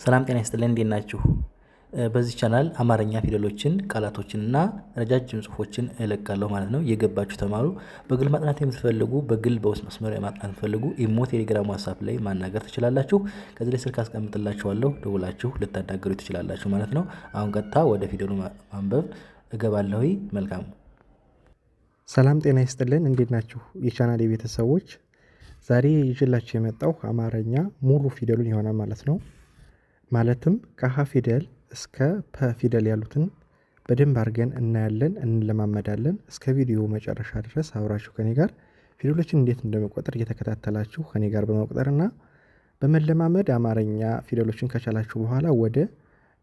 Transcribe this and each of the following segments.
ሰላም ጤና ይስጥልኝ እንዴት ናችሁ? በዚህ ቻናል አማርኛ ፊደሎችን ቃላቶችንና ረጃጅም ጽሁፎችን እለቃለሁ ማለት ነው። እየገባችሁ ተማሩ። በግል ማጥናት የምትፈልጉ በውስጥ መስመር ማጥናት የምትፈልጉ ኢሞ፣ ቴሌግራም፣ ዋትስአፕ ላይ ማናገር ትችላላችሁ። ከዚህ ላይ ስልክ አስቀምጥላችኋለሁ ደውላችሁ ልታናገሩ ትችላላችሁ ማለት ነው። አሁን ቀጥታ ወደ ፊደሉ ማንበብ እገባለሁ። መልካም ሰላም ጤና ይስጥልን እንዴት ናችሁ የቻናሌ ቤተሰቦች? ዛሬ ይዤላችሁ የመጣው አማርኛ ሙሉ ፊደሉን ይሆናል ማለት ነው። ማለትም ከሀ ፊደል እስከ ፐ ፊደል ያሉትን በደንብ አድርገን እናያለን፣ እንለማመዳለን። እስከ ቪዲዮ መጨረሻ ድረስ አብራችሁ ከኔ ጋር ፊደሎችን እንዴት እንደመቆጠር እየተከታተላችሁ ከኔ ጋር በመቁጠርና በመለማመድ አማርኛ ፊደሎችን ከቻላችሁ በኋላ ወደ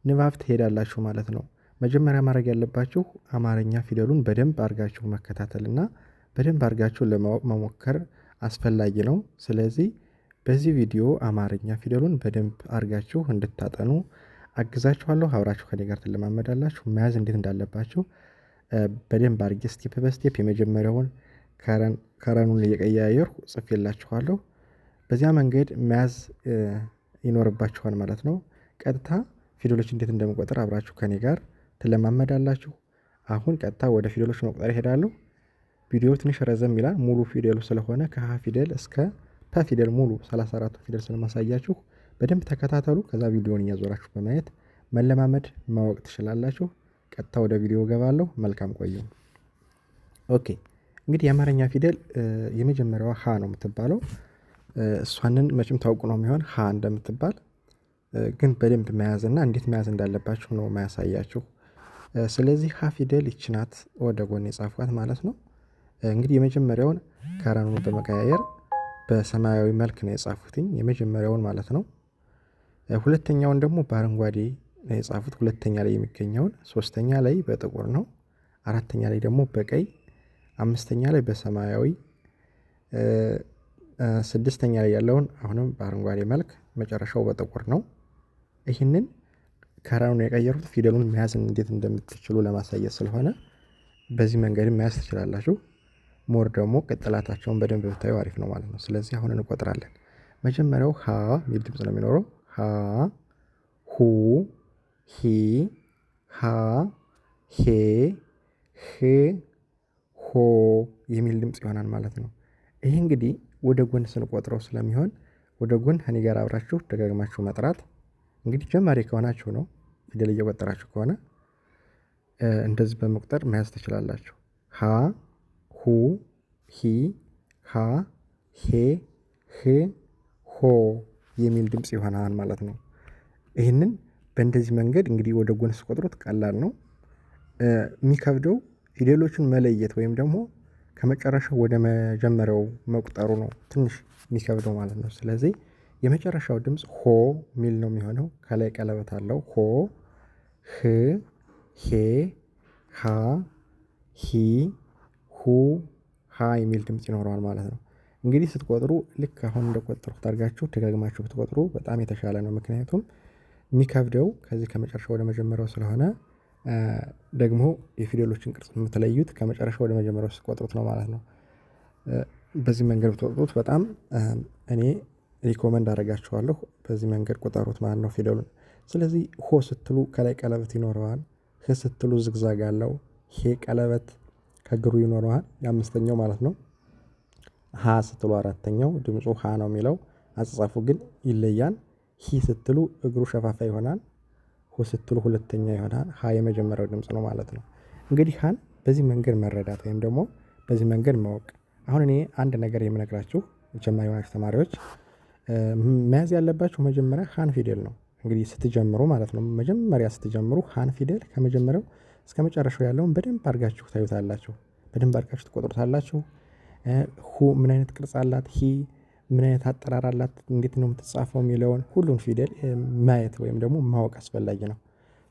ንባብ ትሄዳላችሁ ማለት ነው። መጀመሪያ ማድረግ ያለባችሁ አማርኛ ፊደሉን በደንብ አድርጋችሁ መከታተልና በደንብ አድርጋችሁ ለማወቅ መሞከር አስፈላጊ ነው። ስለዚህ በዚህ ቪዲዮ አማርኛ ፊደሉን በደንብ አድርጋችሁ እንድታጠኑ አግዛችኋለሁ። አብራችሁ ከኔ ጋር ትለማመዳላችሁ። መያዝ እንዴት እንዳለባችሁ በደንብ አድርጌ ስቴፕ በስቴፕ የመጀመሪያውን ከረኑን እየቀያየርኩ ጽፌላችኋለሁ። በዚያ መንገድ መያዝ ይኖርባችኋል ማለት ነው። ቀጥታ ፊደሎች እንዴት እንደምቆጥር አብራችሁ ከኔ ጋር ትለማመዳላችሁ። አሁን ቀጥታ ወደ ፊደሎች መቁጠር እሄዳለሁ። ቪዲዮ ትንሽ ረዘም ይላል ሙሉ ፊደሉ ስለሆነ ከሀ ፊደል እስከ ፐ ፊደል ሙሉ 34 ፊደል ስለማሳያችሁ በደንብ ተከታተሉ። ከዛ ቪዲዮውን እያዞራችሁ በማየት መለማመድ ማወቅ ትችላላችሁ። ቀጥታ ወደ ቪዲዮ ገባለሁ። መልካም ቆዩ። ኦኬ እንግዲህ የአማርኛ ፊደል የመጀመሪያዋ ሀ ነው የምትባለው። እሷንን መቼም ታውቁ ነው የሚሆን ሀ እንደምትባል ግን በደንብ መያዝና እንዴት መያዝ እንዳለባችሁ ነው ማያሳያችሁ። ስለዚህ ሀ ፊደል ይችናት ወደ ጎን የጻፏት ማለት ነው። እንግዲህ የመጀመሪያውን ከረኑን በመቀያየር በሰማያዊ መልክ ነው የጻፉትኝ የመጀመሪያውን ማለት ነው። ሁለተኛውን ደግሞ በአረንጓዴ ነው የጻፉት ሁለተኛ ላይ የሚገኘውን፣ ሶስተኛ ላይ በጥቁር ነው፣ አራተኛ ላይ ደግሞ በቀይ፣ አምስተኛ ላይ በሰማያዊ፣ ስድስተኛ ላይ ያለውን አሁንም በአረንጓዴ መልክ፣ መጨረሻው በጥቁር ነው። ይህንን ከረኑን የቀየሩት ፊደሉን መያዝ እንዴት እንደምትችሉ ለማሳየት ስለሆነ በዚህ መንገድም መያዝ ትችላላችሁ። ሞር ደግሞ ቅጥላታቸውን በደንብ ብታዩ አሪፍ ነው ማለት ነው። ስለዚህ አሁን እንቆጥራለን። መጀመሪያው ሀ የሚል ድምጽ ነው የሚኖረው። ሀ፣ ሁ፣ ሂ፣ ሃ፣ ሄ፣ ህ፣ ሆ የሚል ድምጽ ይሆናል ማለት ነው። ይህ እንግዲህ ወደ ጎን ስንቆጥረው ስለሚሆን ወደ ጎን ከኔ ጋር አብራችሁ ደጋግማችሁ መጥራት። እንግዲህ ጀማሪ ከሆናችሁ ነው፣ ፊደል እየቆጠራችሁ ከሆነ እንደዚህ በመቁጠር መያዝ ትችላላችሁ። ሀ፣ ሁ፣ ሂ፣ ሃ፣ ሄ፣ ህ፣ ሆ የሚል ድምጽ ይሆናል ማለት ነው። ይህንን በእንደዚህ መንገድ እንግዲህ ወደ ጎን ስቆጥሩት ቀላል ነው። የሚከብደው ፊደሎችን መለየት ወይም ደግሞ ከመጨረሻው ወደ መጀመሪያው መቁጠሩ ነው ትንሽ የሚከብደው ማለት ነው። ስለዚህ የመጨረሻው ድምጽ ሆ ሚል ነው የሚሆነው። ከላይ ቀለበት አለው። ሆ፣ ህ፣ ሄ፣ ሃ፣ ሂ፣ ሁ፣ ሃ የሚል ድምጽ ይኖረዋል ማለት ነው። እንግዲህ ስትቆጥሩ ልክ አሁን እንደቆጠሩት አድርጋችሁ ደጋግማችሁ ብትቆጥሩ በጣም የተሻለ ነው። ምክንያቱም የሚከብደው ከዚህ ከመጨረሻው ወደ መጀመሪያው ስለሆነ ደግሞ የፊደሎችን ቅርጽ የምትለዩት ከመጨረሻው ወደ መጀመሪያው ስትቆጥሩት ነው ማለት ነው። በዚህ መንገድ ብትቆጥሩት በጣም እኔ ሪኮመንድ አደርጋችኋለሁ። በዚህ መንገድ ቁጠሩት ማለት ነው ፊደሉን። ስለዚህ ሆ ስትሉ ከላይ ቀለበት ይኖረዋል። ህ ስትሉ ዝግዛግ አለው። ሄ ቀለበት ከግሩ ይኖረዋል፣ የአምስተኛው ማለት ነው። ሀ ስትሉ አራተኛው ድምፁ ሀ ነው የሚለው፣ አጻጻፉ ግን ይለያል። ሂ ስትሉ እግሩ ሸፋፋ ይሆናል። ሁ ስትሉ ሁለተኛ ይሆናል። ሀ የመጀመሪያው ድምጽ ነው ማለት ነው። እንግዲህ ሀን በዚህ መንገድ መረዳት ወይም ደግሞ በዚህ መንገድ ማወቅ። አሁን እኔ አንድ ነገር የምነግራችሁ ጀማሪ የሆናችሁ ተማሪዎች መያዝ ያለባችሁ መጀመሪያ ሀን ፊደል ነው። እንግዲህ ስትጀምሩ ማለት ነው። መጀመሪያ ስትጀምሩ ሀን ፊደል ከመጀመሪያው እስከ መጨረሻው ያለውን በደንብ አድርጋችሁ ታዩታላችሁ፣ በደንብ አድርጋችሁ ትቆጥሩታላችሁ። ሁ ምን አይነት ቅርጽ አላት፣ ሂ ምን አይነት አጠራር አላት፣ እንዴት ነው የምትጻፈው የሚለውን ሁሉን ፊደል ማየት ወይም ደግሞ ማወቅ አስፈላጊ ነው።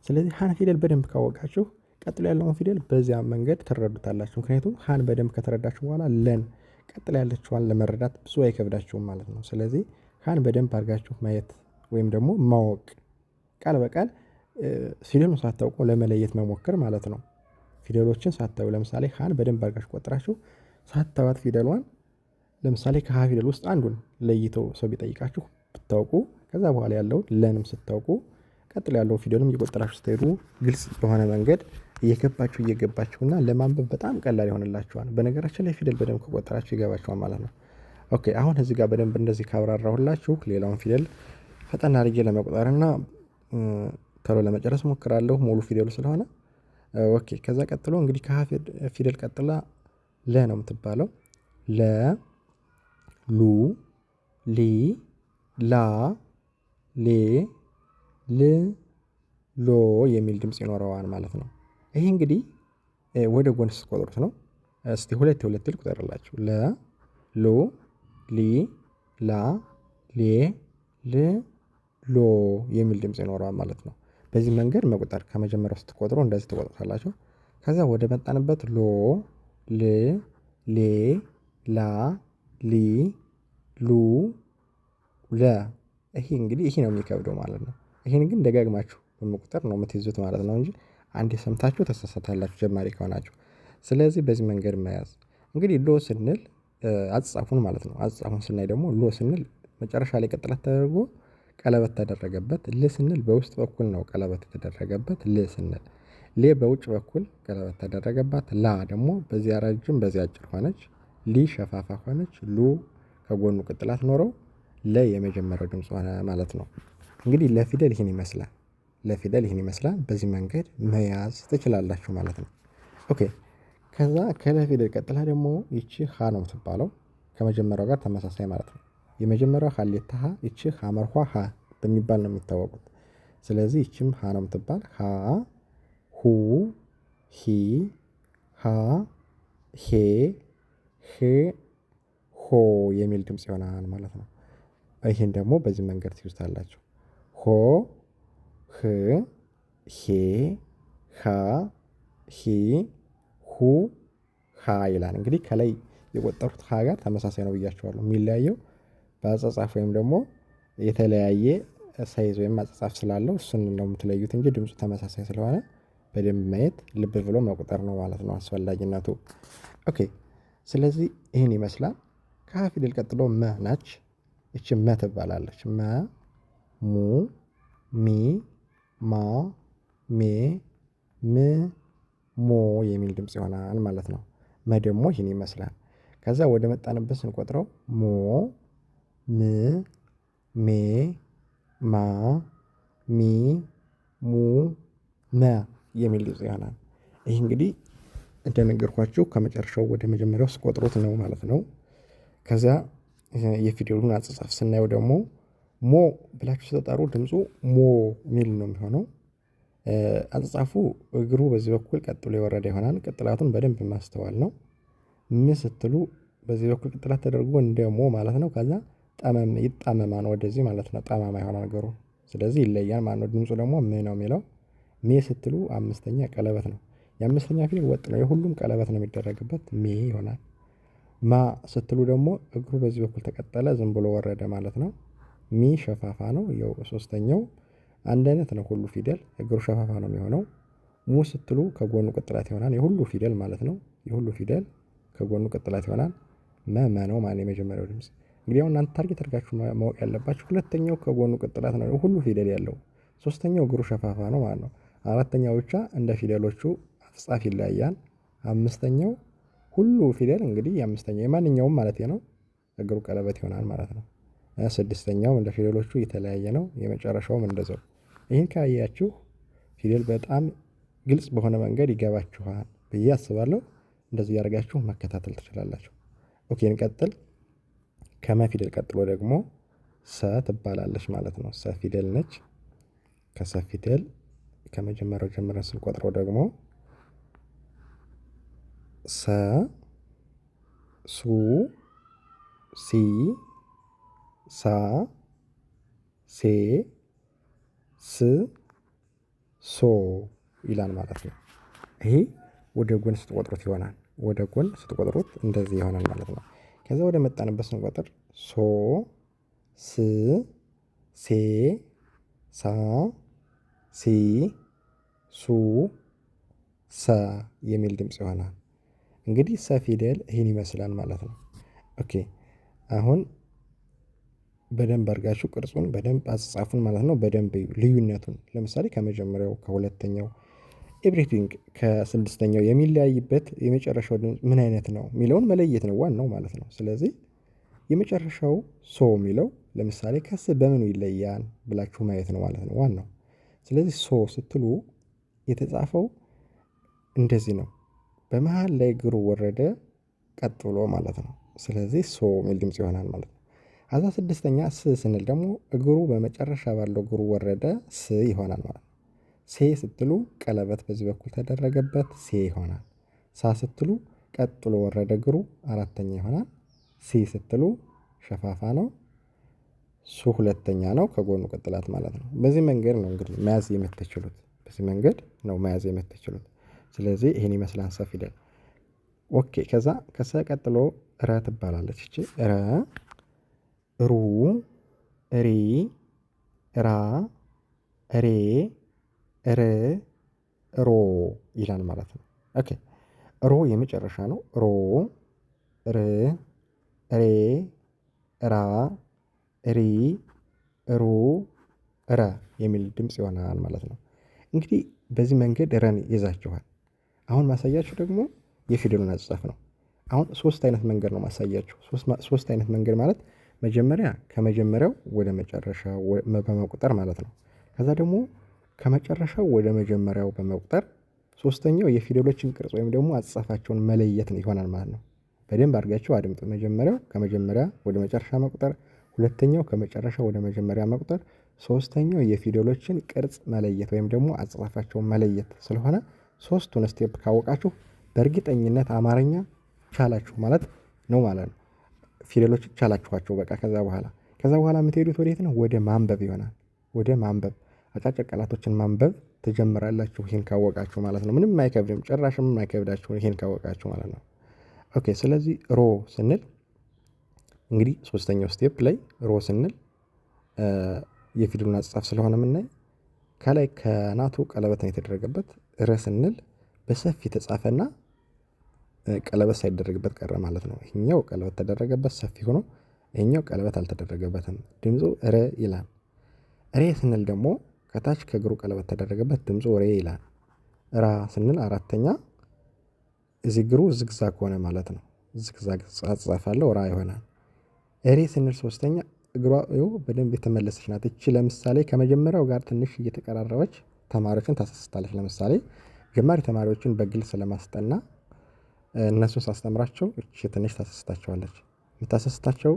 ስለዚህ ሀን ፊደል በደንብ ካወቃችሁ ቀጥሎ ያለውን ፊደል በዚያ መንገድ ትረዱታላችሁ። ምክንያቱም ሀን በደንብ ከተረዳችሁ በኋላ ለን ቀጥሎ ያለችዋን ለመረዳት ብዙ አይከብዳችሁም ማለት ነው። ስለዚህ ሀን በደንብ አድርጋችሁ ማየት ወይም ደግሞ ማወቅ፣ ቃል በቃል ፊደሉን ሳታውቁ ለመለየት መሞከር ማለት ነው። ፊደሎችን ሳታዩ ለምሳሌ ሀን በደንብ አድርጋችሁ ቆጥራችሁ ሳታዩት ፊደሏን ለምሳሌ ከሀ ፊደል ውስጥ አንዱን ለይተው ሰው ቢጠይቃችሁ ብታውቁ ከዛ በኋላ ያለውን ለንም ስታውቁ ቀጥሎ ያለው ፊደልም እየቆጠራችሁ ስትሄዱ ግልጽ በሆነ መንገድ እየገባችሁና ለማንበብ በጣም ቀላል ይሆንላችኋል። በነገራችን ላይ ፊደል በደንብ ከቆጠራችሁ ይገባችኋል ማለት ነው። ኦኬ አሁን እዚህ ጋር በደንብ እንደዚህ ካብራራሁላችሁ ሌላውን ፊደል ፈጠን አድርጌ ለመቁጠርና ቶሎ ለመጨረስ ሞክራለሁ ሙሉ ፊደሉ ስለሆነ። ኦኬ ከዛ ቀጥሎ እንግዲህ ከሀ ፊደል ቀጥላ ለ ነው የምትባለው። ለ ሉ ሊ ላ ሌ ል ሎ የሚል ድምጽ ይኖረዋል ማለት ነው። ይሄ እንግዲህ ወደ ጎን ስትቆጥሩት ነው። እስቲ ሁለት ልቁጠርላችሁ። ለ ሉ ሊ ላ ሌ ል ሎ የሚል ድምጽ ይኖረዋል ማለት ነው። በዚህ መንገድ መቁጠር ከመጀመሪያው ስትቆጥሩ እንደዚህ ትቆጥሩታላችሁ። ከዛ ወደ መጣንበት ሎ ል ሌ ላ ሊ ሉ ለ ይሄ እንግዲህ ይሄ ነው የሚከብደው ማለት ነው። ይሄን ግን ደጋግማችሁ በመቁጠር ነው የምትይዙት ማለት ነው እንጂ አንዴ ሰምታችሁ ተሳሳታላችሁ ጀማሪ ከሆናችሁ። ስለዚህ በዚህ መንገድ መያዝ እንግዲህ ሎ ስንል አጻጻፉን ማለት ነው። አጻጻፉን ስናይ ደግሞ ሎ ስንል መጨረሻ ላይ ቀጥላት ተደርጎ ቀለበት ተደረገበት። ል ስንል በውስጥ በኩል ነው ቀለበት የተደረገበት ል ስንል። ሌ በውጭ በኩል ቀለበት ተደረገባት። ላ ደግሞ በዚያ ረጅም በዚያ አጭር ሆነች። ሊ ሸፋፋ ሆነች። ሉ ከጎኑ ቅጥላት ኖረው ለ የመጀመሪያው ድምጽ ሆነ ማለት ነው። እንግዲህ ለፊደል ይህን ይመስላል። በዚህ መንገድ መያዝ ትችላላችሁ ማለት ነው። ኦኬ ከዛ ከለፊደል ቀጥላ ደግሞ ይቺ ሀ ነው የምትባለው። ከመጀመሪያው ጋር ተመሳሳይ ማለት ነው። የመጀመሪያው ሀሌታ ሀ፣ ይቺ ሀመርኋ ሀ በሚባል ነው የሚታወቁት። ስለዚህ ይቺም ሀ ነው የምትባል። ሀ ሁ ሂ ሃ ሄ ህ ሆ የሚል ድምጽ ይሆናል ማለት ነው። ይሄን ደግሞ በዚህ መንገድ ትይዙታላችሁ። ሆ ህ ሄ ሃ ሂ ሁ ሃ ይላል። እንግዲህ ከላይ የቆጠሩት ሃ ጋር ተመሳሳይ ነው ብያቸዋለሁ። የሚለያየው በአጻጻፍ ወይም ደግሞ የተለያየ ሳይዝ ወይም አጻጻፍ ስላለው እሱን ነው የምትለዩት እንጂ ድምፁ ተመሳሳይ ስለሆነ በደንብ ማየት ልብ ብሎ መቁጠር ነው ማለት ነው አስፈላጊነቱ። ኦኬ ስለዚህ ይህን ይመስላል። ከሀ ፊደል ቀጥሎ መ ናች። ይቺ መ ትባላለች። መ ሙ ሚ ማ ሜ ም ሞ የሚል ድምጽ ይሆናል ማለት ነው። መ ደግሞ ይህን ይመስላል። ከዛ ወደ መጣንበት ስንቆጥረው ሞ ም ሜ ማ ሚ ሙ መ የሚል ድምጽ ይሆናል። ይህ እንግዲህ እንደነገርኳችሁ ከመጨረሻው ወደ መጀመሪያው ስቆጥሩት ነው ማለት ነው። ከዛ የፊደሉን አጻጻፍ ስናየው ደግሞ ሞ ብላችሁ ስትጠሩ ድምፁ ሞ ሚል ነው የሚሆነው። አጻጻፉ እግሩ በዚህ በኩል ቀጥሎ የወረደ ይሆናል። ቅጥላቱን በደንብ ማስተዋል ነው። ም ስትሉ በዚህ በኩል ቅጥላት ተደርጎ እንደ ሞ ማለት ነው። ከዛ ጠመም ይጣመማል ወደዚህ ማለት ነው። ጠማማ ይሆናል ነገሩ። ስለዚህ ይለያል ማለት ነው። ድምፁ ደግሞ ም ነው የሚለው። ሜ ስትሉ አምስተኛ ቀለበት ነው። የአምስተኛ ፊደል ወጥ ነው። የሁሉም ቀለበት ነው የሚደረግበት ሜ ይሆናል። ማ ስትሉ ደግሞ እግሩ በዚህ በኩል ተቀጠለ ዝም ብሎ ወረደ ማለት ነው። ሚ ሸፋፋ ነው። ያው ሶስተኛው አንድ አይነት ነው። ሁሉ ፊደል እግሩ ሸፋፋ ነው የሚሆነው። ሙ ስትሉ ከጎኑ ቅጥላት ይሆናል። የሁሉ ፊደል ማለት ነው። የሁሉ ፊደል ከጎኑ ቅጥላት ይሆናል። መ ነው ማለት የመጀመሪያው ድምጽ። እንግዲህ አሁን እናንተ ታርጌት አድርጋችሁ ማወቅ ያለባችሁ ሁለተኛው ከጎኑ ቅጥላት ነው ሁሉ ፊደል ያለው። ሶስተኛው እግሩ ሸፋፋ ነው ማለት ነው። አራተኛው ብቻ እንደ ፊደሎቹ አጻጻፍ ይለያያል። አምስተኛው ሁሉ ፊደል እንግዲህ የአምስተኛው የማንኛውም ማለት ነው እግሩ ቀለበት ይሆናል ማለት ነው። ስድስተኛው እንደ ፊደሎቹ የተለያየ ነው። የመጨረሻውም እንደዛው። ይህን ካያችሁ ፊደል በጣም ግልጽ በሆነ መንገድ ይገባችኋል ብዬ አስባለሁ። እንደዚህ ያደርጋችሁ መከታተል ትችላላችሁ። ኦኬ እንቀጥል። ከመ ፊደል ቀጥሎ ደግሞ ሰ ትባላለች ማለት ነው። ሰ ፊደል ነች። ከሰ ፊደል ከመጀመሪያው ጀምረን ስንቆጥረው ደግሞ ሰ ሱ ሲ ሳ ሴ ስ ሶ ይላል ማለት ነው። ይሄ ወደ ጎን ስትቆጥሩት ይሆናል። ወደ ጎን ስትቆጥሩት እንደዚህ ይሆናል ማለት ነው። ከዛ ወደ መጣንበት ስንቆጥር ሶ ስ ሴ ሳ ሲ ሱ ሰ የሚል ድምጽ ይሆናል። እንግዲህ ሰ ፊደል ይህን ይመስላል ማለት ነው። ኦኬ አሁን በደንብ አድርጋችሁ ቅርጹን በደንብ አጻጻፉን ማለት ነው በደንብ ልዩነቱን ለምሳሌ ከመጀመሪያው ከሁለተኛው ኤቭሪቲንግ ከስድስተኛው የሚለያይበት የመጨረሻው ድምፅ ምን አይነት ነው የሚለውን መለየት ነው ዋናው ማለት ነው። ስለዚህ የመጨረሻው ሶ የሚለው ለምሳሌ ከስ በምኑ ይለያል ብላችሁ ማየት ነው ማለት ነው ዋናው። ስለዚህ ሶ ስትሉ የተጻፈው እንደዚህ ነው። በመሃል ላይ እግሩ ወረደ ቀጥ ብሎ ማለት ነው። ስለዚህ ሶ የሚል ድምጽ ይሆናል ማለት ነው። ከዛ ስድስተኛ ስ ስንል ደግሞ እግሩ በመጨረሻ ባለው እግሩ ወረደ ስ ይሆናል ማለት ነው። ሴ ስትሉ ቀለበት በዚህ በኩል ተደረገበት ሴ ይሆናል። ሳ ስትሉ ቀጥሎ ወረደ እግሩ አራተኛ ይሆናል። ሲ ስትሉ ሸፋፋ ነው። ሱ ሁለተኛ ነው ከጎኑ ቅጥላት ማለት ነው። በዚህ መንገድ ነው እንግዲህ መያዝ የምትችሉት። በዚህ መንገድ ነው መያዝ የምትችሉት። ስለዚህ ይሄን ይመስላል ሰ ፊደል። ኦኬ ከዛ ከሰ ቀጥሎ ረ ትባላለች። እቺ ረ ሩ ሪ ራ ሬ ር ሮ ይላል ማለት ነው። ኦኬ ሮ የመጨረሻ ነው። ሮ ር ሬ ራ ሪ ሩ ረ የሚል ድምጽ ይሆናል ማለት ነው። እንግዲህ በዚህ መንገድ ረን ይዛችኋል። አሁን ማሳያችሁ ደግሞ የፊደሉን አጻጻፍ ነው። አሁን ሶስት አይነት መንገድ ነው ማሳያችሁ። ሶስት አይነት መንገድ ማለት መጀመሪያ ከመጀመሪያው ወደ መጨረሻው በመቁጠር ማለት ነው። ከዛ ደግሞ ከመጨረሻው ወደ መጀመሪያው በመቁጠር ሶስተኛው የፊደሎችን ቅርጽ ወይም ደግሞ አጻጻፋቸውን መለየት ይሆናል ማለት ነው። በደንብ አድርጋችሁ አድምጡ። መጀመሪያው ከመጀመሪያ ወደ መጨረሻ መቁጠር፣ ሁለተኛው ከመጨረሻ ወደ መጀመሪያ መቁጠር፣ ሶስተኛው የፊደሎችን ቅርጽ መለየት ወይም ደግሞ አጻጻፋቸውን መለየት ስለሆነ ሶስቱን ስቴፕ ካወቃችሁ በእርግጠኝነት አማርኛ ቻላችሁ ማለት ነው ማለት ነው። ፊደሎች ቻላችኋቸው በቃ ከዛ በኋላ የምትሄዱት ወዴት ነው? ወደ ማንበብ ይሆናል። ወደ ማንበብ አጫጭር ቃላቶችን ማንበብ ትጀምራላችሁ ይሄን ካወቃችሁ ማለት ነው። ምንም አይከብድም፣ ጭራሽም አይከብዳችሁ ይሄን ካወቃችሁ ማለት ነው። ኦኬ ስለዚህ ሮ ስንል እንግዲህ ሶስተኛው ስቴፕ ላይ ሮ ስንል የፊደሉን አጻጻፍ ስለሆነ የምናይ ከላይ ከናቱ ቀለበት ነው የተደረገበት። ረ ስንል በሰፊ ተጻፈና ቀለበት ሳይደረግበት ቀረ ማለት ነው። ይሄኛው ቀለበት ተደረገበት ሰፊ ሆኖ ይሄኛው ቀለበት አልተደረገበትም። ድምፁ ረ ይላል። ሬ ስንል ደግሞ ከታች ከእግሩ ቀለበት ተደረገበት ድምፁ ሬ ይላል። ራ ስንል አራተኛ እዚህ እግሩ ዝግዛግ ሆነ ማለት ነው። ዝግዛግ አጻጻፍ አለው ራ ይሆናል። ሬ ስንል ሶስተኛ እግሯ በደንብ የተመለሰች ናት። እቺ ለምሳሌ ከመጀመሪያው ጋር ትንሽ እየተቀራረበች ተማሪዎችን ታሳስታለች። ለምሳሌ ጀማሪ ተማሪዎችን በግል ስለማስጠና እነሱን ሳስተምራቸው እቺ ትንሽ ታሳስታቸዋለች። የምታሳስታቸው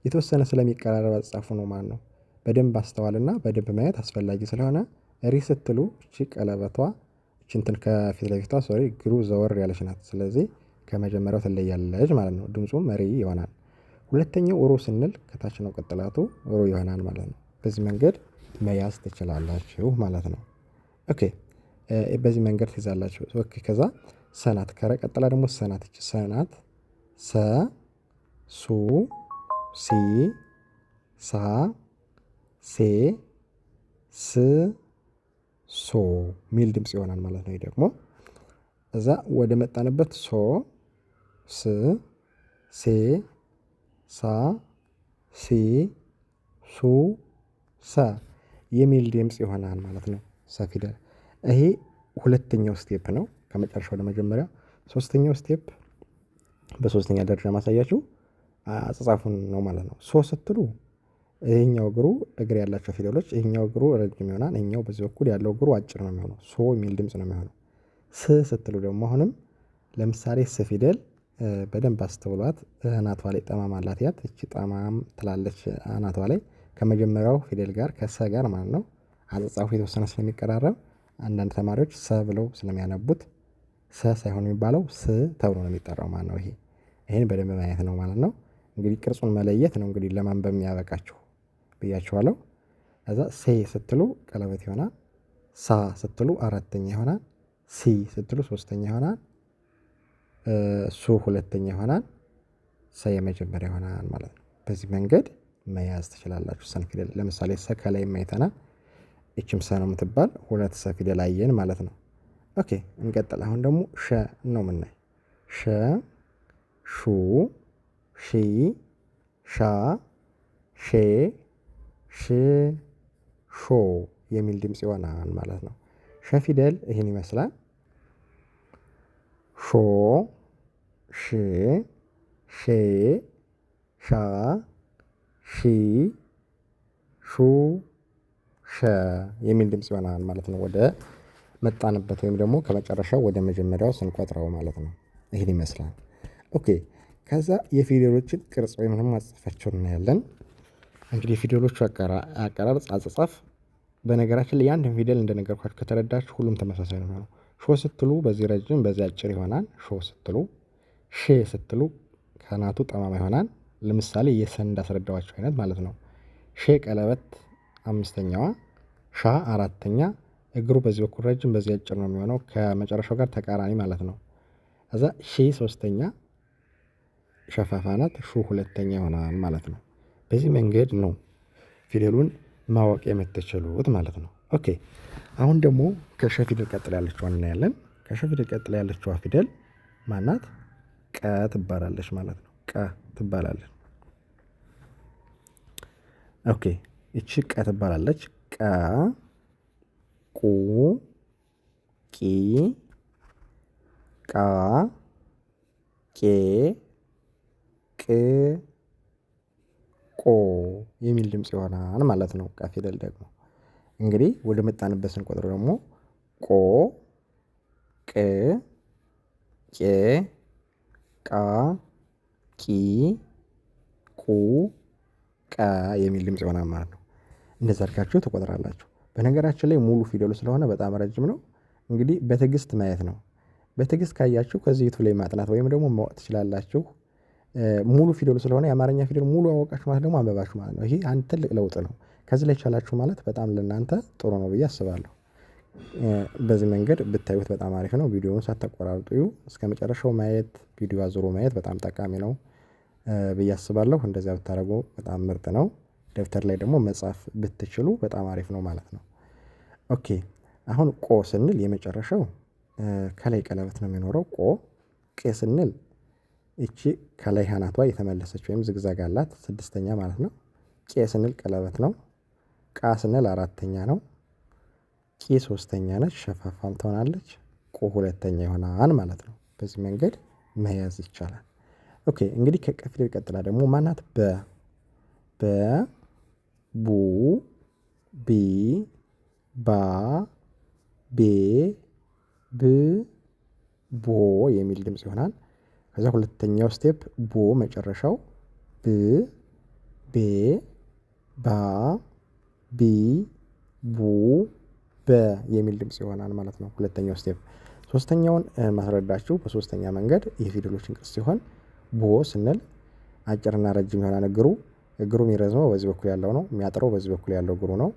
የተወሰነ ስለሚቀራረብ አጻጻፉ ነው ማለት ነው። በደንብ ማስተዋልና በደንብ ማየት አስፈላጊ ስለሆነ ሪ ስትሉ እቺ ቀለበቷ እቺ እንትን ከፊት ለፊቷ እግሩ ዘወር ያለች ናት። ስለዚህ ከመጀመሪያው ትለያለች ማለት ነው። ድምፁም ሪ ይሆናል። ሁለተኛው ሩ ስንል ከታች ነው ቅጥላቱ ሩ ይሆናል ማለት ነው። በዚህ መንገድ መያዝ ትችላላችሁ ማለት ነው። ኦኬ በዚህ መንገድ ትይዛላችሁ። ኦኬ ከዛ ሰናት ከረ ቀጥላ ደግሞ ሰናት እቺ ሰናት ሰ ሱ ሲ ሳ ሴ ስ ሶ ሚል ድምጽ ይሆናል ማለት ነው። ደግሞ እዛ ወደ መጣንበት ሶ ስ ሴ ሳ ሲ ሱ ሰ የሚል ድምጽ ይሆናል ማለት ነው። ሰ ፊደል ይሄ ሁለተኛው ስቴፕ ነው። ከመጨረሻ ወደ መጀመሪያ ሶስተኛው ስቴፕ በሶስተኛ ደረጃ ማሳያችሁ አጻጻፉን ነው ማለት ነው። ሶ ስትሉ ይሄኛው እግሩ እግር ያላቸው ፊደሎች ይሄኛው እግሩ ረጅም ይሆናል። ይሄኛው በዚህ በኩል ያለው እግሩ አጭር ነው የሚሆነው። ሶ የሚል ድምጽ ነው የሚሆነው። ስ ስትሉ ደግሞ አሁንም ለምሳሌ ስ ፊደል በደንብ አስተውሏት። አናቷ ላይ ጠማማ አላት። ያት እቺ ጠማም ትላለች አናቷ ላይ ከመጀመሪያው ፊደል ጋር ከሰ ጋር ማለት ነው። አጻጻፉ የተወሰነ ስለሚቀራረብ አንዳንድ ተማሪዎች ሰ ብለው ስለሚያነቡት ሰ ሳይሆን የሚባለው ስ ተብሎ ነው የሚጠራው ማለት ነው። ይሄን በደንብ ማየት ነው ማለት ነው። እንግዲህ ቅርጹን መለየት ነው እንግዲህ ለማንበብ የሚያበቃችሁ ብያችኋለሁ። ከዛ ሴ ስትሉ ቀለበት ይሆናል። ሳ ስትሉ አራተኛ ይሆናል። ሲ ስትሉ ሶስተኛ ይሆናል። ሱ ሁለተኛ ይሆናል። ሰ የመጀመሪያ ይሆናል ማለት ነው። በዚህ መንገድ መያዝ ትችላላችሁ። ሰን ፊደል ለምሳሌ ሰ ከላይ አይተናል። እችም ሰ ነው የምትባል ሁለት ሰ ፊደል አየን ማለት ነው። ኦኬ እንቀጥል። አሁን ደግሞ ሸ ነው የምናይ። ሸ ሹ ሺ ሻ ሼ ሽ ሾ የሚል ድምፅ ይሆናል ማለት ነው። ሸ ፊደል ይህን ይመስላል። ሾ ሽ ሼ ሻ ሺ ሹ ሸ የሚል ድምፅ ይሆናል ማለት ነው። ወደ መጣንበት ወይም ደግሞ ከመጨረሻው ወደ መጀመሪያው ስንቆጥረው ማለት ነው። ይህን ይመስላል። ኦኬ ከዛ የፊደሎችን ቅርጽ ወይም ደግሞ አጻጻፋቸውን እናያለን። እንግዲህ የፊደሎቹ አቀራረጽ አጻጻፍ በነገራችን ላይ የአንድን ፊደል እንደነገርኳችሁ ከተረዳችሁ ሁሉም ተመሳሳይ ነው የሚሆነው። ሾ ስትሉ በዚህ ረጅም በዚህ አጭር ይሆናል። ሾ ስትሉ ሼ ስትሉ ከናቱ ጠማማ ይሆናል። ለምሳሌ የሰን እንዳስረዳዋቸው አይነት ማለት ነው። ሼ ቀለበት አምስተኛዋ፣ ሻ አራተኛ፣ እግሩ በዚህ በኩል ረጅም በዚህ አጭር ነው የሚሆነው ከመጨረሻው ጋር ተቃራኒ ማለት ነው። ከዛ ሺ ሶስተኛ ሸፋፋ ናት። ሹ ሁለተኛ ይሆናል ማለት ነው። በዚህ መንገድ ነው ፊደሉን ማወቅ የምትችሉት ማለት ነው። ኦኬ አሁን ደግሞ ከሸ ፊደል ቀጥላ ያለችዋን እናያለን። ከሸ ፊደል ቀጥላ ያለችዋ ፊደል ማናት? ቀ ትባላለች ማለት ነው። ቀ ትባላለች። ኦኬ እቺ ቀ ትባላለች። ቀ ቁ ቂ ቃ ቄ ቅ ቆ የሚል ድምፅ ይሆናል ማለት ነው። ቀ ፊደል ደግሞ እንግዲህ ወደ መጣንበት ስንቆጥረው ደግሞ ቆ ቅ ቄ ቃ ቂ ቁ ቀ የሚል ድምፅ ይሆናል ማለት ነው። እንደዛ አድርጋችሁ ትቆጥራላችሁ። በነገራችን ላይ ሙሉ ፊደሉ ስለሆነ በጣም ረጅም ነው። እንግዲህ በትዕግስት ማየት ነው። በትዕግስት ካያችሁ ከዚህ ዩቱብ ላይ ማጥናት ወይም ደግሞ ማወቅ ትችላላችሁ። ሙሉ ፊደሉ ስለሆነ የአማርኛ ፊደል ሙሉ አወቃችሁ ማለት ደግሞ አንበባችሁ ማለት ነው። ይሄ አንድ ትልቅ ለውጥ ነው። ከዚህ ላይ ቻላችሁ ማለት በጣም ለእናንተ ጥሩ ነው ብዬ አስባለሁ። በዚህ መንገድ ብታዩት በጣም አሪፍ ነው። ቪዲዮውን ሳታቆራርጡ እስከ መጨረሻው ማየት፣ ቪዲዮ አዙሮ ማየት በጣም ጠቃሚ ነው ብዬ አስባለሁ። እንደዚያ ብታደርጉ በጣም ምርጥ ነው። ደብተር ላይ ደግሞ መጻፍ ብትችሉ በጣም አሪፍ ነው ማለት ነው። ኦኬ አሁን ቆ ስንል የመጨረሻው ከላይ ቀለበት ነው የሚኖረው። ቆ ቄ ስንል እቺ ከላይ አናቷ የተመለሰች ወይም ዝግዛግ አላት ስድስተኛ ማለት ነው። ቄ ስንል ቀለበት ነው። ቃ ስንል አራተኛ ነው። ቂ ሶስተኛ ነች፣ ሸፋፋም ትሆናለች። ቁ ሁለተኛ ይሆናል ማለት ነው። በዚህ መንገድ መያዝ ይቻላል። ኦኬ እንግዲህ ከቀ ፊደል ቀጥላ ደግሞ ማናት? በ ቡ ቢ ባ ቤ ብ ቦ የሚል ድምፅ ይሆናል። ከዛ ሁለተኛው ስቴፕ ቦ መጨረሻው ብ ቤ ባ ቢ ቡ በ የሚል ድምፅ ይሆናል ማለት ነው። ሁለተኛው ስቴፕ። ሶስተኛውን ማስረዳችሁ በሶስተኛ መንገድ የፊደሎችን ቅርጽ ሲሆን ቦ ስንል አጭርና ረጅም ይሆናል። እግሩ የሚረዝመው በዚህ በኩል ያለው ነው። የሚያጥረው በዚህ በኩል ያለው እግሩ ነው።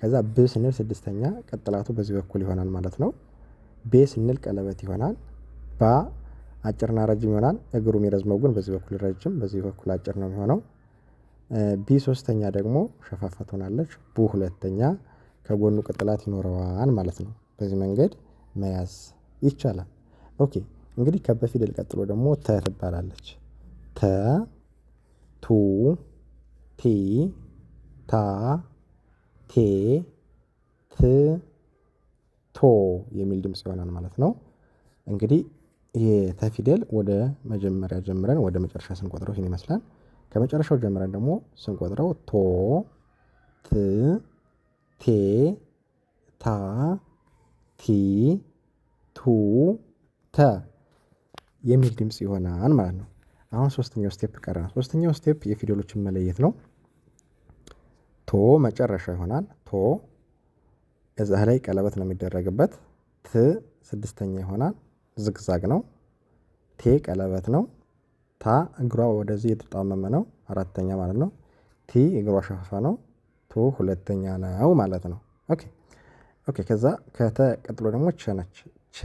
ከዛ ብ ስንል ስድስተኛ ቅጥላቱ በዚህ በኩል ይሆናል ማለት ነው። ቤ ስንል ቀለበት ይሆናል። ባ አጭርና ረጅም ይሆናል። እግሩ የሚረዝመው ግን በዚህ በኩል ረጅም በዚህ በኩል አጭር ነው የሚሆነው። ቢ ሶስተኛ ደግሞ ሸፋፋ ትሆናለች። ቡ ሁለተኛ ከጎኑ ቅጥላት ይኖረዋል ማለት ነው። በዚህ መንገድ መያዝ ይቻላል። ኦኬ እንግዲህ ከበ ፊደል ቀጥሎ ደግሞ ተ ትባላለች። ተ ቱ ቲ ታ ቴ ት ቶ የሚል ድምፅ ይሆናል ማለት ነው። እንግዲህ የተ ፊደል ወደ መጀመሪያ ጀምረን ወደ መጨረሻ ስንቆጥረው ይህን ይመስላል። ከመጨረሻው ጀምረን ደግሞ ስንቆጥረው ቶ ት ቴ ታ ቲ ቱ ተ የሚል ድምፅ ይሆናል ማለት ነው። አሁን ሶስተኛው ስቴፕ ቀረ። ሶስተኛው ስቴፕ የፊደሎችን መለየት ነው። ቶ መጨረሻ ይሆናል። ቶ እዛ ላይ ቀለበት ነው የሚደረግበት። ት ስድስተኛ ይሆናል። ዝግዛግ ነው። ቴ ቀለበት ነው። ታ እግሯ ወደዚህ የተጣመመ ነው፣ አራተኛ ማለት ነው። ቲ እግሯ ሸፋፋ ነው። ቱ ሁለተኛ ነው ማለት ነው። ኦኬ ከዛ ከተ ቀጥሎ ደግሞ ቸ ነች። ቸ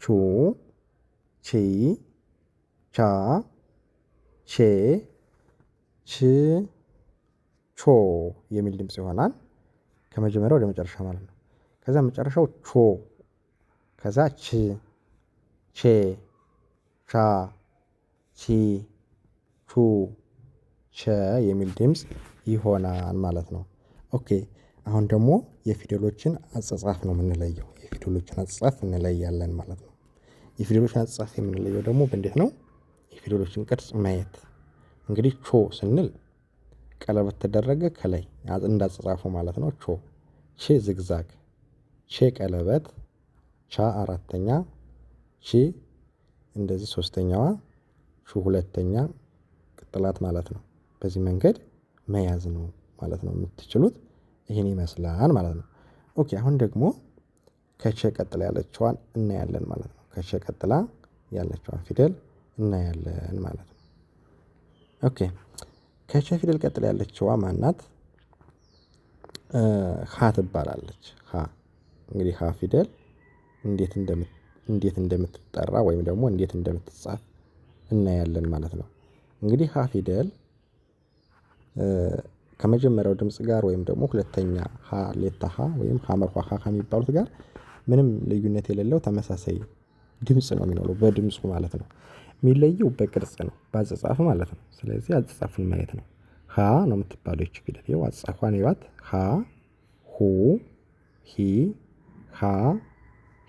ቹ ቺ ቻ ቼ ች ቾ የሚል ድምፅ ይሆናል። ከመጀመሪያ ወደ መጨረሻ ማለት ነው። ከዛ መጨረሻው ቾ፣ ከዛ ች ቼ ቻ ቺ ቹ ቸ የሚል ድምጽ ይሆናል ማለት ነው። ኦኬ አሁን ደግሞ የፊደሎችን አጻጻፍ ነው የምንለየው። የፊደሎችን አጻጻፍ እንለያለን ማለት ነው። የፊደሎችን አጻጻፍ የምንለየው ደግሞ በእንዴት ነው? የፊደሎችን ቅርጽ ማየት። እንግዲህ ቾ ስንል ቀለበት ተደረገ ከላይ እንዳጻጻፉ ማለት ነው። ቾ ቼ ዝግዛግ ቼ ቀለበት ቻ አራተኛ ቺ እንደዚህ ሶስተኛዋ ቹ ሁለተኛ ቅጥላት ማለት ነው። በዚህ መንገድ መያዝ ነው ማለት ነው የምትችሉት። ይሄን ይመስላል ማለት ነው። ኦኬ አሁን ደግሞ ከቸ ቀጥላ ያለችዋን እናያለን ማለት ነው። ከቸ ቀጥላ ያለችዋን ፊደል እናያለን ማለት ነው። ኦኬ ከቸ ፊደል ቀጥላ ያለችዋ ማን ናት? ሀ ትባላለች። ሀ እንግዲህ ሀ ፊደል እንዴት እንደምትጠራ ወይም ደግሞ እንዴት እንደምትጻፍ እናያለን ማለት ነው። እንግዲህ ሀ ፊደል ከመጀመሪያው ድምጽ ጋር ወይም ደግሞ ሁለተኛ ሀ ሌታ ሀ ወይም ሀመር ኋ ሀ ከሚባሉት ጋር ምንም ልዩነት የሌለው ተመሳሳይ ድምጽ ነው የሚኖረው በድምፁ ማለት ነው። የሚለየው በቅርጽ ነው በአጻጻፍ ማለት ነው። ስለዚህ አጻጻፉን ማየት ነው። ሀ ነው የምትባለው ይቺ ፊደል ይኸው አጻጻፏን እዩዋት ሀ ሁ ሂ ሃ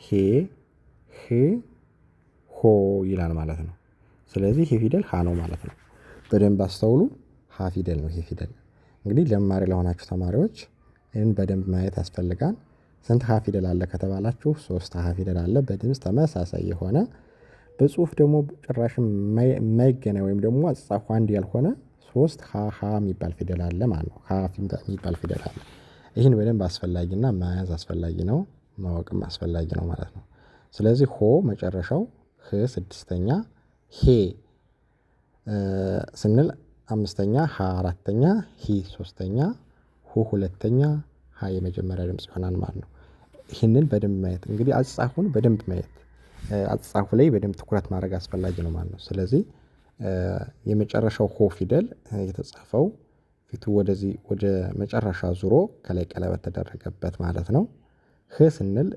ሄ ህ ሆ ይላል ማለት ነው። ስለዚህ ይሄ ፊደል ሀ ነው ማለት ነው። በደንብ አስተውሉ። ሀ ፊደል ነው ይሄ ፊደል። እንግዲህ ለመማር ለሆናችሁ ተማሪዎች ይህን በደንብ ማየት ያስፈልጋል። ስንት ሀ ፊደል አለ ከተባላችሁ 3 ሀ ፊደል አለ በድምጽ ተመሳሳይ የሆነ በጽሁፍ ደግሞ ጭራሽም የማይገናኝ ወይም ደግሞ አጻጻፉ አንድ ያልሆነ 3 ሀ የሚባል ፊደል አለ ማለት ነው። ሀ የሚባል ፊደል አለ። ይህን በደንብ አስፈላጊና መያዝ አስፈላጊ ነው። ማወቅም አስፈላጊ ነው ማለት ነው። ስለዚህ ሆ መጨረሻው ህ ስድስተኛ ሄ ስንል አምስተኛ ሀ አራተኛ ሂ ሶስተኛ ሁ ሁለተኛ ሀ የመጀመሪያ ድምጽ ይሆናል ማለት ነው። ይህንን በደንብ ማየት እንግዲህ አጻጻፉን በደንብ ማየት አጻጻፉ ላይ በደንብ ትኩረት ማድረግ አስፈላጊ ነው ማለት ነው። ስለዚህ የመጨረሻው ሆ ፊደል የተጻፈው ፊቱ ወደዚህ ወደ መጨረሻ ዙሮ ከላይ ቀለበት ተደረገበት ማለት ነው። ህ ስንል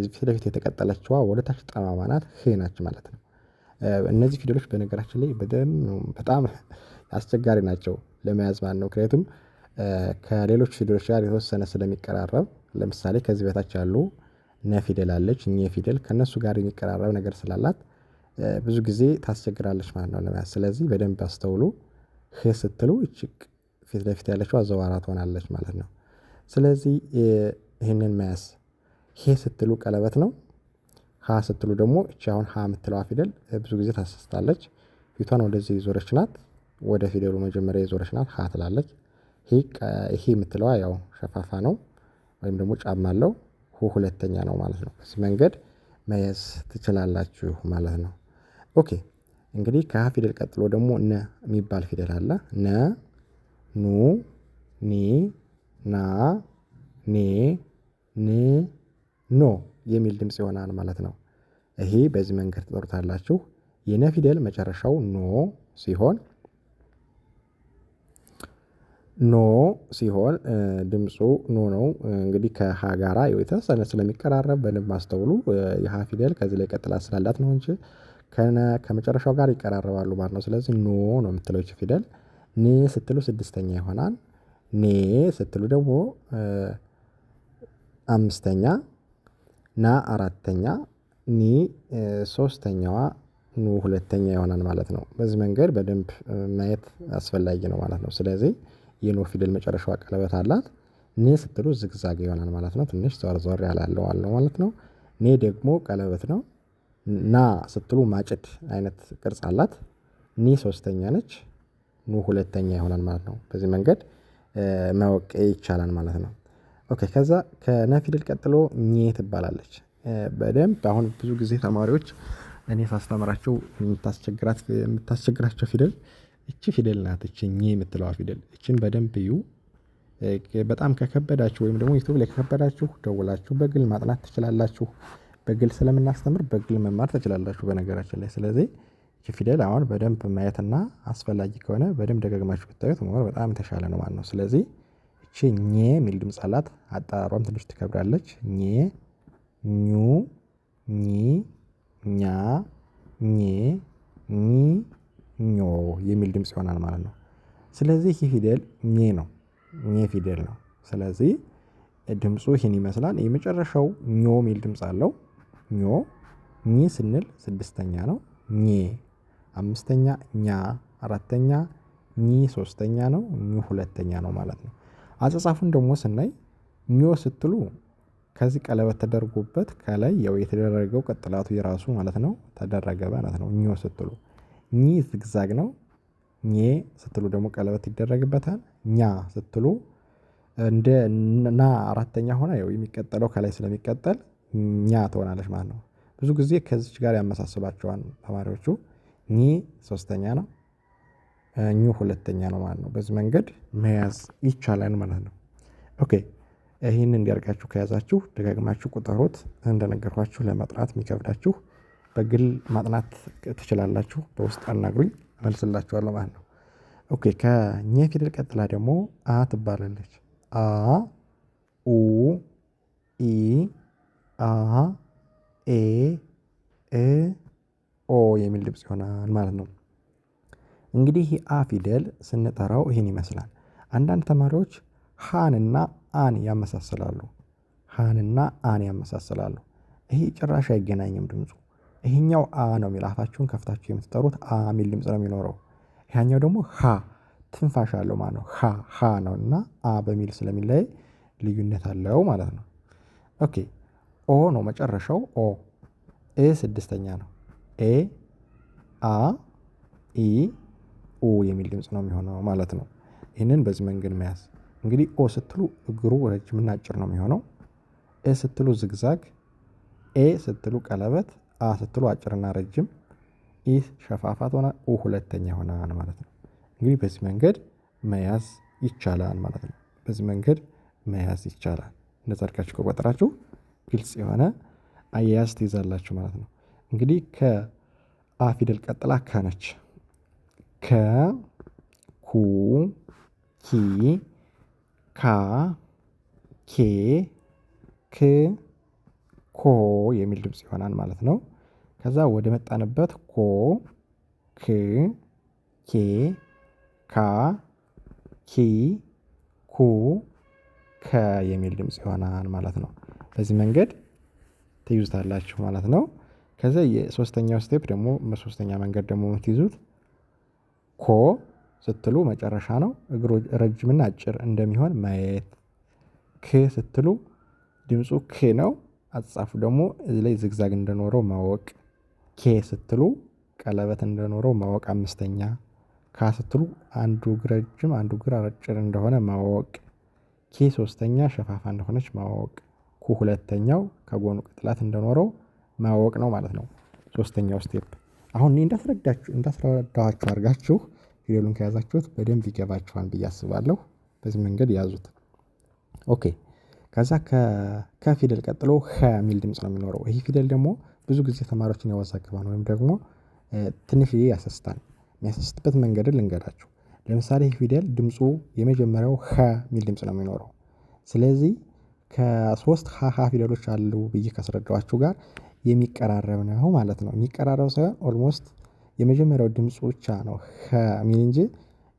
ፊት ለፊት የተቀጠለችዋ ወደ ታች ጠማማ ናት ህ ናች ማለት ነው። እነዚህ ፊደሎች በነገራችን ላይ በጣም አስቸጋሪ ናቸው ለመያዝ ማለት ነው። ምክንያቱም ከሌሎች ፊደሎች ጋር የተወሰነ ስለሚቀራረብ ለምሳሌ ከዚህ በታች ያሉ ነ ፊደል አለች ኘ ፊደል ከእነሱ ጋር የሚቀራረብ ነገር ስላላት ብዙ ጊዜ ታስቸግራለች ማለት ነው ለመያዝ። ስለዚህ በደንብ አስተውሉ። ህ ስትሉ እቺ ፊት ለፊት ያለችው አዘዋራ ትሆናለች ማለት ነው። ስለዚህ ይህንን መያዝ ሄ ስትሉ ቀለበት ነው። ሀ ስትሉ ደግሞ እቺ አሁን ሀ የምትለዋ ፊደል ብዙ ጊዜ ታስስታለች። ፊቷን ወደዚህ የዞረች ናት። ወደ ፊደሉ መጀመሪያ የዞረች ናት ሀ ትላለች። ይሄ የምትለዋ ያው ሸፋፋ ነው ወይም ደግሞ ጫማ አለው። ሁ ሁለተኛ ነው ማለት ነው። በዚህ መንገድ መያዝ ትችላላችሁ ማለት ነው። ኦኬ እንግዲህ ከሀ ፊደል ቀጥሎ ደግሞ ነ የሚባል ፊደል አለ። ነ ኑ ኒ ና ኔ ን ኖ የሚል ድምጽ ይሆናል ማለት ነው። ይሄ በዚህ መንገድ ትጠሩታላችሁ። የነ ፊደል መጨረሻው ኖ ሲሆን ኖ ሲሆን ድምፁ ኖ ነው። እንግዲህ ከሀ ጋራ የተወሰነ ስለሚቀራረብ በደንብ አስተውሉ። የሀ ፊደል ከዚህ ላይ ቀጥላ ስላላት ነው እንጂ ከመጨረሻው ጋር ይቀራረባሉ ማለት ነው። ስለዚህ ኖ ነው የምትለው ይቺ ፊደል። ን ስትሉ ስድስተኛ ይሆናል። ኔ ስትሉ ደግሞ አምስተኛ ና አራተኛ ኒ ሶስተኛዋ ኑ ሁለተኛ ይሆናል ማለት ነው። በዚህ መንገድ በደንብ ማየት አስፈላጊ ነው ማለት ነው። ስለዚህ የኖ ፊደል መጨረሻዋ ቀለበት አላት። ኔ ስትሉ ዝግዛግ ይሆናል ማለት ነው። ትንሽ ዞር ዞር ያላለው አለው ማለት ነው። ኔ ደግሞ ቀለበት ነው። ና ስትሉ ማጭድ አይነት ቅርጽ አላት። ኒ ሶስተኛ ነች። ኑ ሁለተኛ ይሆናል ማለት ነው። በዚህ መንገድ ማወቅ ይቻላል ማለት ነው። ኦኬ ከዛ ከነ ፊደል ቀጥሎ ኘ ትባላለች። በደንብ አሁን ብዙ ጊዜ ተማሪዎች እኔ ሳስተምራቸው የምታስቸግራቸው ፊደል እቺ ፊደል ናት። እቺ ኘ የምትለዋ ፊደል እቺን በደንብ እዩ። በጣም ከከበዳችሁ ወይም ደግሞ ዩቲዩብ ላይ ከከበዳችሁ ደውላችሁ በግል ማጥናት ትችላላችሁ። በግል ስለምናስተምር በግል መማር ትችላላችሁ በነገራችን ላይ። ስለዚህ ይቺ ፊደል አሁን በደንብ ማየትና አስፈላጊ ከሆነ በደንብ ደጋግማችሁ ብታዩት ሞር በጣም የተሻለ ነው ማለት ነው። ስለዚህ እቺ ኘ የሚል ድምጽ አላት። አጠራሯም ትንሽ ትከብዳለች። ኘ ኙ ኚ ኛ ኜ ኚ ኞ የሚል ድምጽ ይሆናል ማለት ነው። ስለዚህ ይህ ፊደል ኘ ነው። ኘ ፊደል ነው። ስለዚህ ድምፁ ይህን ይመስላል። የመጨረሻው ኞ ሚል ድምፅ አለው። ኞ ኚ ስንል ስድስተኛ ነው። ኘ አምስተኛ፣ ኛ አራተኛ፣ ኚ ሶስተኛ ነው። ኙ ሁለተኛ ነው ማለት ነው። አጻጻፉን ደግሞ ስናይ ኞ ስትሉ ከዚህ ቀለበት ተደርጎበት ከላይ ያው የተደረገው ቅጥላቱ የራሱ ማለት ነው ተደረገ ማለት ነው። ኞ ስትሉ ኚ ዝግዛግ ነው። ኘ ስትሉ ደግሞ ቀለበት ይደረግበታል። ኛ ስትሉ እንደ ና አራተኛ ሆና ያው የሚቀጠለው ከላይ ስለሚቀጠል ኛ ትሆናለች ማለት ነው። ብዙ ጊዜ ከዚች ጋር ያመሳስሏቸዋል ተማሪዎቹ። ኚ ሶስተኛ ነው። ኙ ሁለተኛ ነው ማለት ነው። በዚህ መንገድ መያዝ ይቻላል ማለት ነው። ኦኬ ይህን እንዲያርጋችሁ ከያዛችሁ ደጋግማችሁ ቁጠሩት። እንደነገርኳችሁ ለመጥራት የሚከብዳችሁ በግል ማጥናት ትችላላችሁ። በውስጥ አናግሩኝ እመልስላችኋለሁ ማለት ነው። ኦኬ ከኘ ፊደል ቀጥላ ደግሞ አ ትባላለች። አ ኡ ኢ አ ኤ እ ኦ የሚል ድምጽ ይሆናል ማለት ነው። እንግዲህ አ ፊደል ስንጠራው ይህን ይመስላል። አንዳንድ ተማሪዎች ሃንና አን ያመሳስላሉ። ሃንና አን ያመሳስላሉ። ይሄ ጭራሽ አይገናኝም ድምፁ። ይሄኛው አ ነው የሚል አፋችሁን ከፍታችሁ የምትጠሩት አ የሚል ድምጽ ነው የሚኖረው። ይሄኛው ደግሞ ሃ ትንፋሽ አለው ማለት ነው። ሃ ነው እና አ በሚል ስለሚለይ ልዩነት አለው ማለት ነው። ኦኬ ኦ ነው መጨረሻው። ኦ ስድስተኛ ነው። ኤ አ ኢ ኡ የሚል ድምጽ ነው የሚሆነው ማለት ነው። ይህንን በዚህ መንገድ መያዝ እንግዲህ ኦ ስትሉ እግሩ ረጅምና አጭር ነው የሚሆነው። ኤ ስትሉ ዝግዛግ፣ ኤ ስትሉ ቀለበት፣ አ ስትሉ አጭርና ረጅም፣ ኢ ሸፋፋ ሆና ኡ ሁለተኛ ይሆናል ማለት ነው። እንግዲህ በዚህ መንገድ መያዝ ይቻላል ማለት ነው። በዚህ መንገድ መያዝ ይቻላል። እንደዛ አድርጋችሁ ከቆጠራችሁ ግልጽ የሆነ አያያዝ ትይዛላችሁ ማለት ነው። እንግዲህ ከአ ፊደል ቀጥላ ከ ነች። ከ ኩ ኪ ካ ኬ ክ ኮ የሚል ድምጽ ይሆናል ማለት ነው። ከዛ ወደ መጣንበት ኮ ክ ኬ ካ ኪ ኩ ከ የሚል ድምጽ ይሆናል ማለት ነው። በዚህ መንገድ ትይዙታላችሁ ማለት ነው። ከዛ የሶስተኛው ስቴፕ ደግሞ በሶስተኛ መንገድ ደግሞ የምትይዙት ኮ ስትሉ መጨረሻ ነው። እግሩ ረጅምና አጭር እንደሚሆን ማየት። ክ ስትሉ ድምፁ ክ ነው። አጻጻፉ ደግሞ እዚህ ላይ ዝግዛግ እንደኖረው ማወቅ። ኬ ስትሉ ቀለበት እንደኖረው ማወቅ አምስተኛ። ካ ስትሉ አንዱ እግር ረጅም አንዱ እግር አጭር እንደሆነ ማወቅ። ኬ ሶስተኛ ሸፋፋ እንደሆነች ማወቅ። ኩ ሁለተኛው ከጎኑ ቅጥላት እንደኖረው ማወቅ ነው ማለት ነው። ሶስተኛው ስቴፕ አሁን እኔ እንዳስረዳኋችሁ አድርጋችሁ ፊደሉን ከያዛችሁት በደንብ ይገባችኋል ብዬ አስባለሁ። በዚህ መንገድ ያዙት። ኦኬ ከዛ ከፊደል ቀጥሎ ኸ የሚል ድምጽ ነው የሚኖረው። ይህ ፊደል ደግሞ ብዙ ጊዜ ተማሪዎችን ያወዛግባል ወይም ደግሞ ትንሽዬ ያሰስታል። የሚያሰስትበት መንገድን ልንገራችሁ። ለምሳሌ ይህ ፊደል ድምፁ የመጀመሪያው ኸ የሚል ድምጽ ነው የሚኖረው። ስለዚህ ከሶስት ሀ ፊደሎች አሉ ብዬ ካስረዳኋችሁ ጋር የሚቀራረብ ነው ማለት ነው። የሚቀራረብ ሳይሆን ኦልሞስት የመጀመሪያው ድምፁ ብቻ ነው ኸ የሚል እንጂ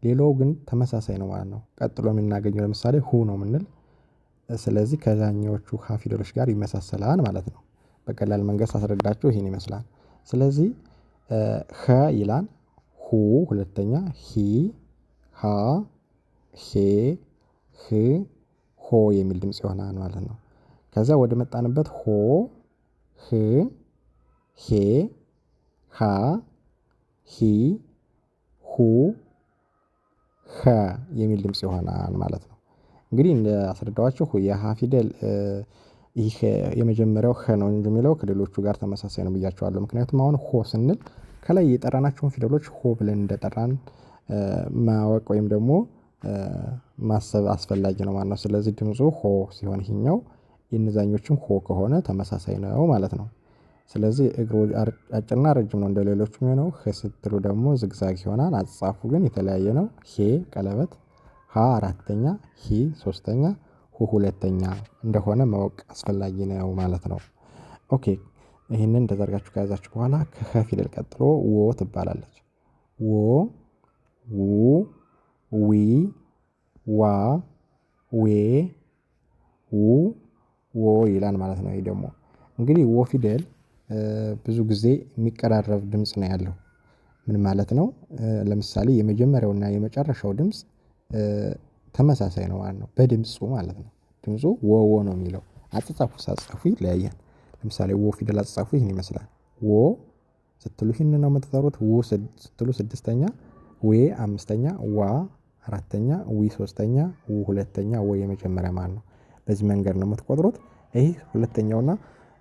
ሌላው ግን ተመሳሳይ ነው ማለት ነው። ቀጥሎ የምናገኘው ለምሳሌ ሁ ነው የምንል። ስለዚህ ከዛኞቹ ሀ ፊደሎች ጋር ይመሳሰላል ማለት ነው። በቀላል መንገድ ሳስረዳችሁ ይሄን ይመስላል። ስለዚህ ኸ ይላል፣ ሁ ሁለተኛ፣ ሂ ሃ ሄ ህ ሆ የሚል ድምጽ ይሆናል ማለት ነው። ከዛ ወደ መጣንበት ሆ ህ ሄ ሃ ሂ ሁ ኸ የሚል ድምጽ ይሆናል ማለት ነው። እንግዲህ እንዳስረዳኋችሁ የሀ ፊደል ይህ የመጀመሪያው ኸ ነው እንጂ የሚለው ከሌሎቹ ጋር ተመሳሳይ ነው ብያቸዋለሁ። ምክንያቱም አሁን ሆ ስንል ከላይ የጠራናቸውን ፊደሎች ሆ ብለን እንደጠራን ማወቅ ወይም ደግሞ ማሰብ አስፈላጊ ነው ማለት ነው። ስለዚህ ድምፁ ሆ ሲሆን ይሄኛው የእነዛኞቹም ሆ ከሆነ ተመሳሳይ ነው ማለት ነው። ስለዚህ እግሩ አጭርና ረጅም ነው እንደሌሎቹ የሚሆነው። ህ ስትሉ ደግሞ ዝግዛግ ይሆናል። አጻጻፉ ግን የተለያየ ነው። ሄ ቀለበት፣ ሃ አራተኛ፣ ሂ ሶስተኛ፣ ሁ ሁለተኛ እንደሆነ ማወቅ አስፈላጊ ነው ማለት ነው። ኦኬ ይህንን እንደዛ አድርጋችሁ ከያዛችሁ በኋላ ከኸ ፊደል ቀጥሎ ወ ትባላለች። ወ ው ዊ ዋ ዌ ው ዎ ይላል ማለት ነው። ይሄ ደግሞ እንግዲህ ወ ፊደል ብዙ ጊዜ የሚቀራረብ ድምጽ ነው ያለው። ምን ማለት ነው? ለምሳሌ የመጀመሪያውና የመጨረሻው ድምጽ ተመሳሳይ ነው ማለት ነው በድምፁ ማለት ነው። ድምፁ ወ ነው የሚለው አጻጻፉ ይለያያል። ለምሳሌ ወ ፊደል አጻጻፉ ይህን ይመስላል። ወ ስትሉ ይህንን ነው የምትጠሩት። ው ስትሉ ስድስተኛ፣ ዌ አምስተኛ፣ ዋ አራተኛ፣ ዊ ሶስተኛ፣ ው ሁለተኛ፣ ወ የመጀመሪያ ማለት ነው። በዚህ መንገድ ነው የምትቆጥሩት። ይህ ሁለተኛውና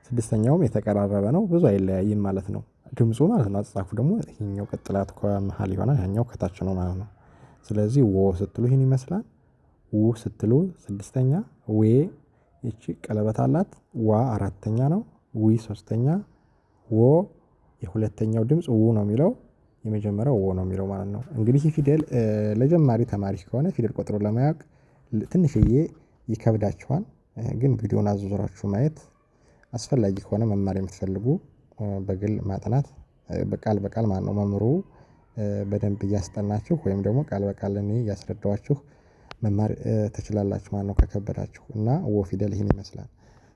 ስድስተኛውም የተቀራረበ ነው ብዙ አይለያይም ማለት ነው ድምፁ ማለት ነው። አጻጻፉ ደግሞ ይሄኛው ቀጥላት ከመሃል ይሆናል ያኛው ከታች ነው ማለት ነው። ስለዚህ ወ ስትሉ ይህን ይመስላል። ው ስትሉ ስድስተኛ፣ ዌ ይቺ ቀለበት አላት፣ ዋ አራተኛ ነው፣ ዊ ሶስተኛ፣ ወ የሁለተኛው ድምጽ ው ነው የሚለው የመጀመሪያው ወ ነው የሚለው ማለት ነው። እንግዲህ ይህ ፊደል ለጀማሪ ተማሪ ከሆነ ፊደል ቆጥሮ ለማያውቅ ትንሽዬ ይከብዳችኋል። ግን ቪዲዮውን አዙራችሁ ማየት አስፈላጊ ከሆነ መማር የምትፈልጉ በግል ማጥናት በቃል በቃል ማለት ነው መምህሩ በደንብ እያስጠናችሁ ወይም ደግሞ ቃል በቃል እኔ እያስረዳኋችሁ መማር ትችላላችሁ ማለት ነው። ከከበዳችሁ እና ወ ፊደል ይህን ይመስላል።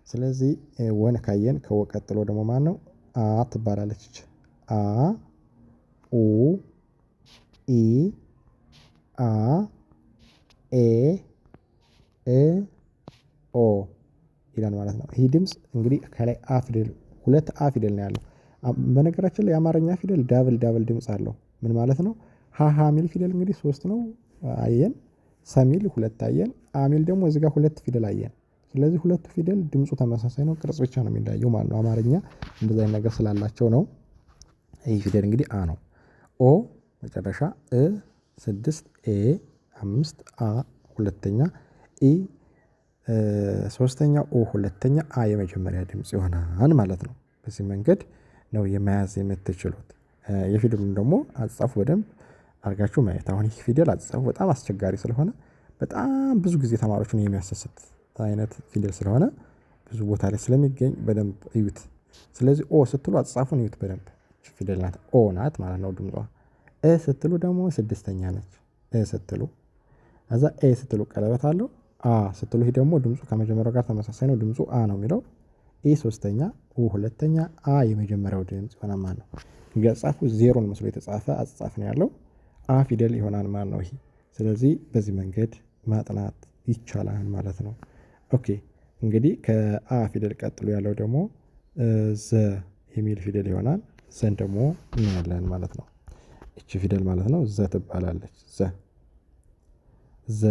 ስለዚህ ወን ካየን ከወ ቀጥሎ ደግሞ ማነው አ ትባላለች። አ ኡ ኢ አ ኤ እ ኦ ይላል ማለት ነው። ይህ ድምጽ እንግዲህ ከላይ አ ፊደል ሁለት አ ፊደል ነው ያለው። በነገራችን ላይ የአማርኛ ፊደል ዳብል ድምጽ አለው። ምን ማለት ነው? ሀ ሚል ፊደል እንግዲህ 3 ነው አየን። ሰሚል 2 አየን። አሚል ደግሞ እዚህ ጋር 2 ፊደል አየን። ስለዚህ ሁለቱ ፊደል ድምፁ ተመሳሳይ ነው፣ ቅርጽ ብቻ ነው የሚለያየው ማለት ነው። አማርኛ እንደዚህ አይነት ነገር ስላላቸው ነው። ይህ ፊደል እንግዲህ አ ነው። ኦ መጨረሻ፣ እ 6፣ ኤ 5፣ አ ሁለተኛ፣ ኢ ሶስተኛ፣ ኦ ሁለተኛ፣ አ የመጀመሪያ ድምጽ ይሆናል ማለት ነው። በዚህ መንገድ ነው የመያዝ የምትችሉት። የፊደሉን ደግሞ አጻጻፉ በደንብ አድርጋችሁ ማየት። አሁን ይህ ፊደል አጻጻፉ በጣም አስቸጋሪ ስለሆነ በጣም ብዙ ጊዜ ተማሪዎችን የሚያሳስት አይነት ፊደል ስለሆነ ብዙ ቦታ ላይ ስለሚገኝ በደንብ እዩት። ስለዚህ ኦ ስትሉ አጻጻፉን እዩት በደንብ። ፊደል ናት፣ ኦ ናት ማለት ነው ድምጿ። እ ስትሉ ደግሞ ስድስተኛ ነች። እ ስትሉ ከዛ ኤ ስትሉ ቀለበት አለው። አ ስትሉ ይሄ ደግሞ ድምፁ ከመጀመሪያው ጋር ተመሳሳይ ነው። ድምፁ አ ነው የሚለው። ኢ ሶስተኛ፣ ኡ ሁለተኛ፣ አ የመጀመሪያው ድምጽ ይሆናል ማለት ነው። አጻጻፉ ዜሮን መስሎ የተጻፈ አጻጻፍ ነው ያለው። አ ፊደል ይሆናል ማለት ነው ይሄ። ስለዚህ በዚህ መንገድ ማጥናት ይቻላል ማለት ነው። ኦኬ እንግዲህ ከአ ፊደል ቀጥሎ ያለው ደግሞ ዘ የሚል ፊደል ይሆናል። ዘን ደግሞ እናያለን ማለት ነው። እቺ ፊደል ማለት ነው ዘ ትባላለች። ዘ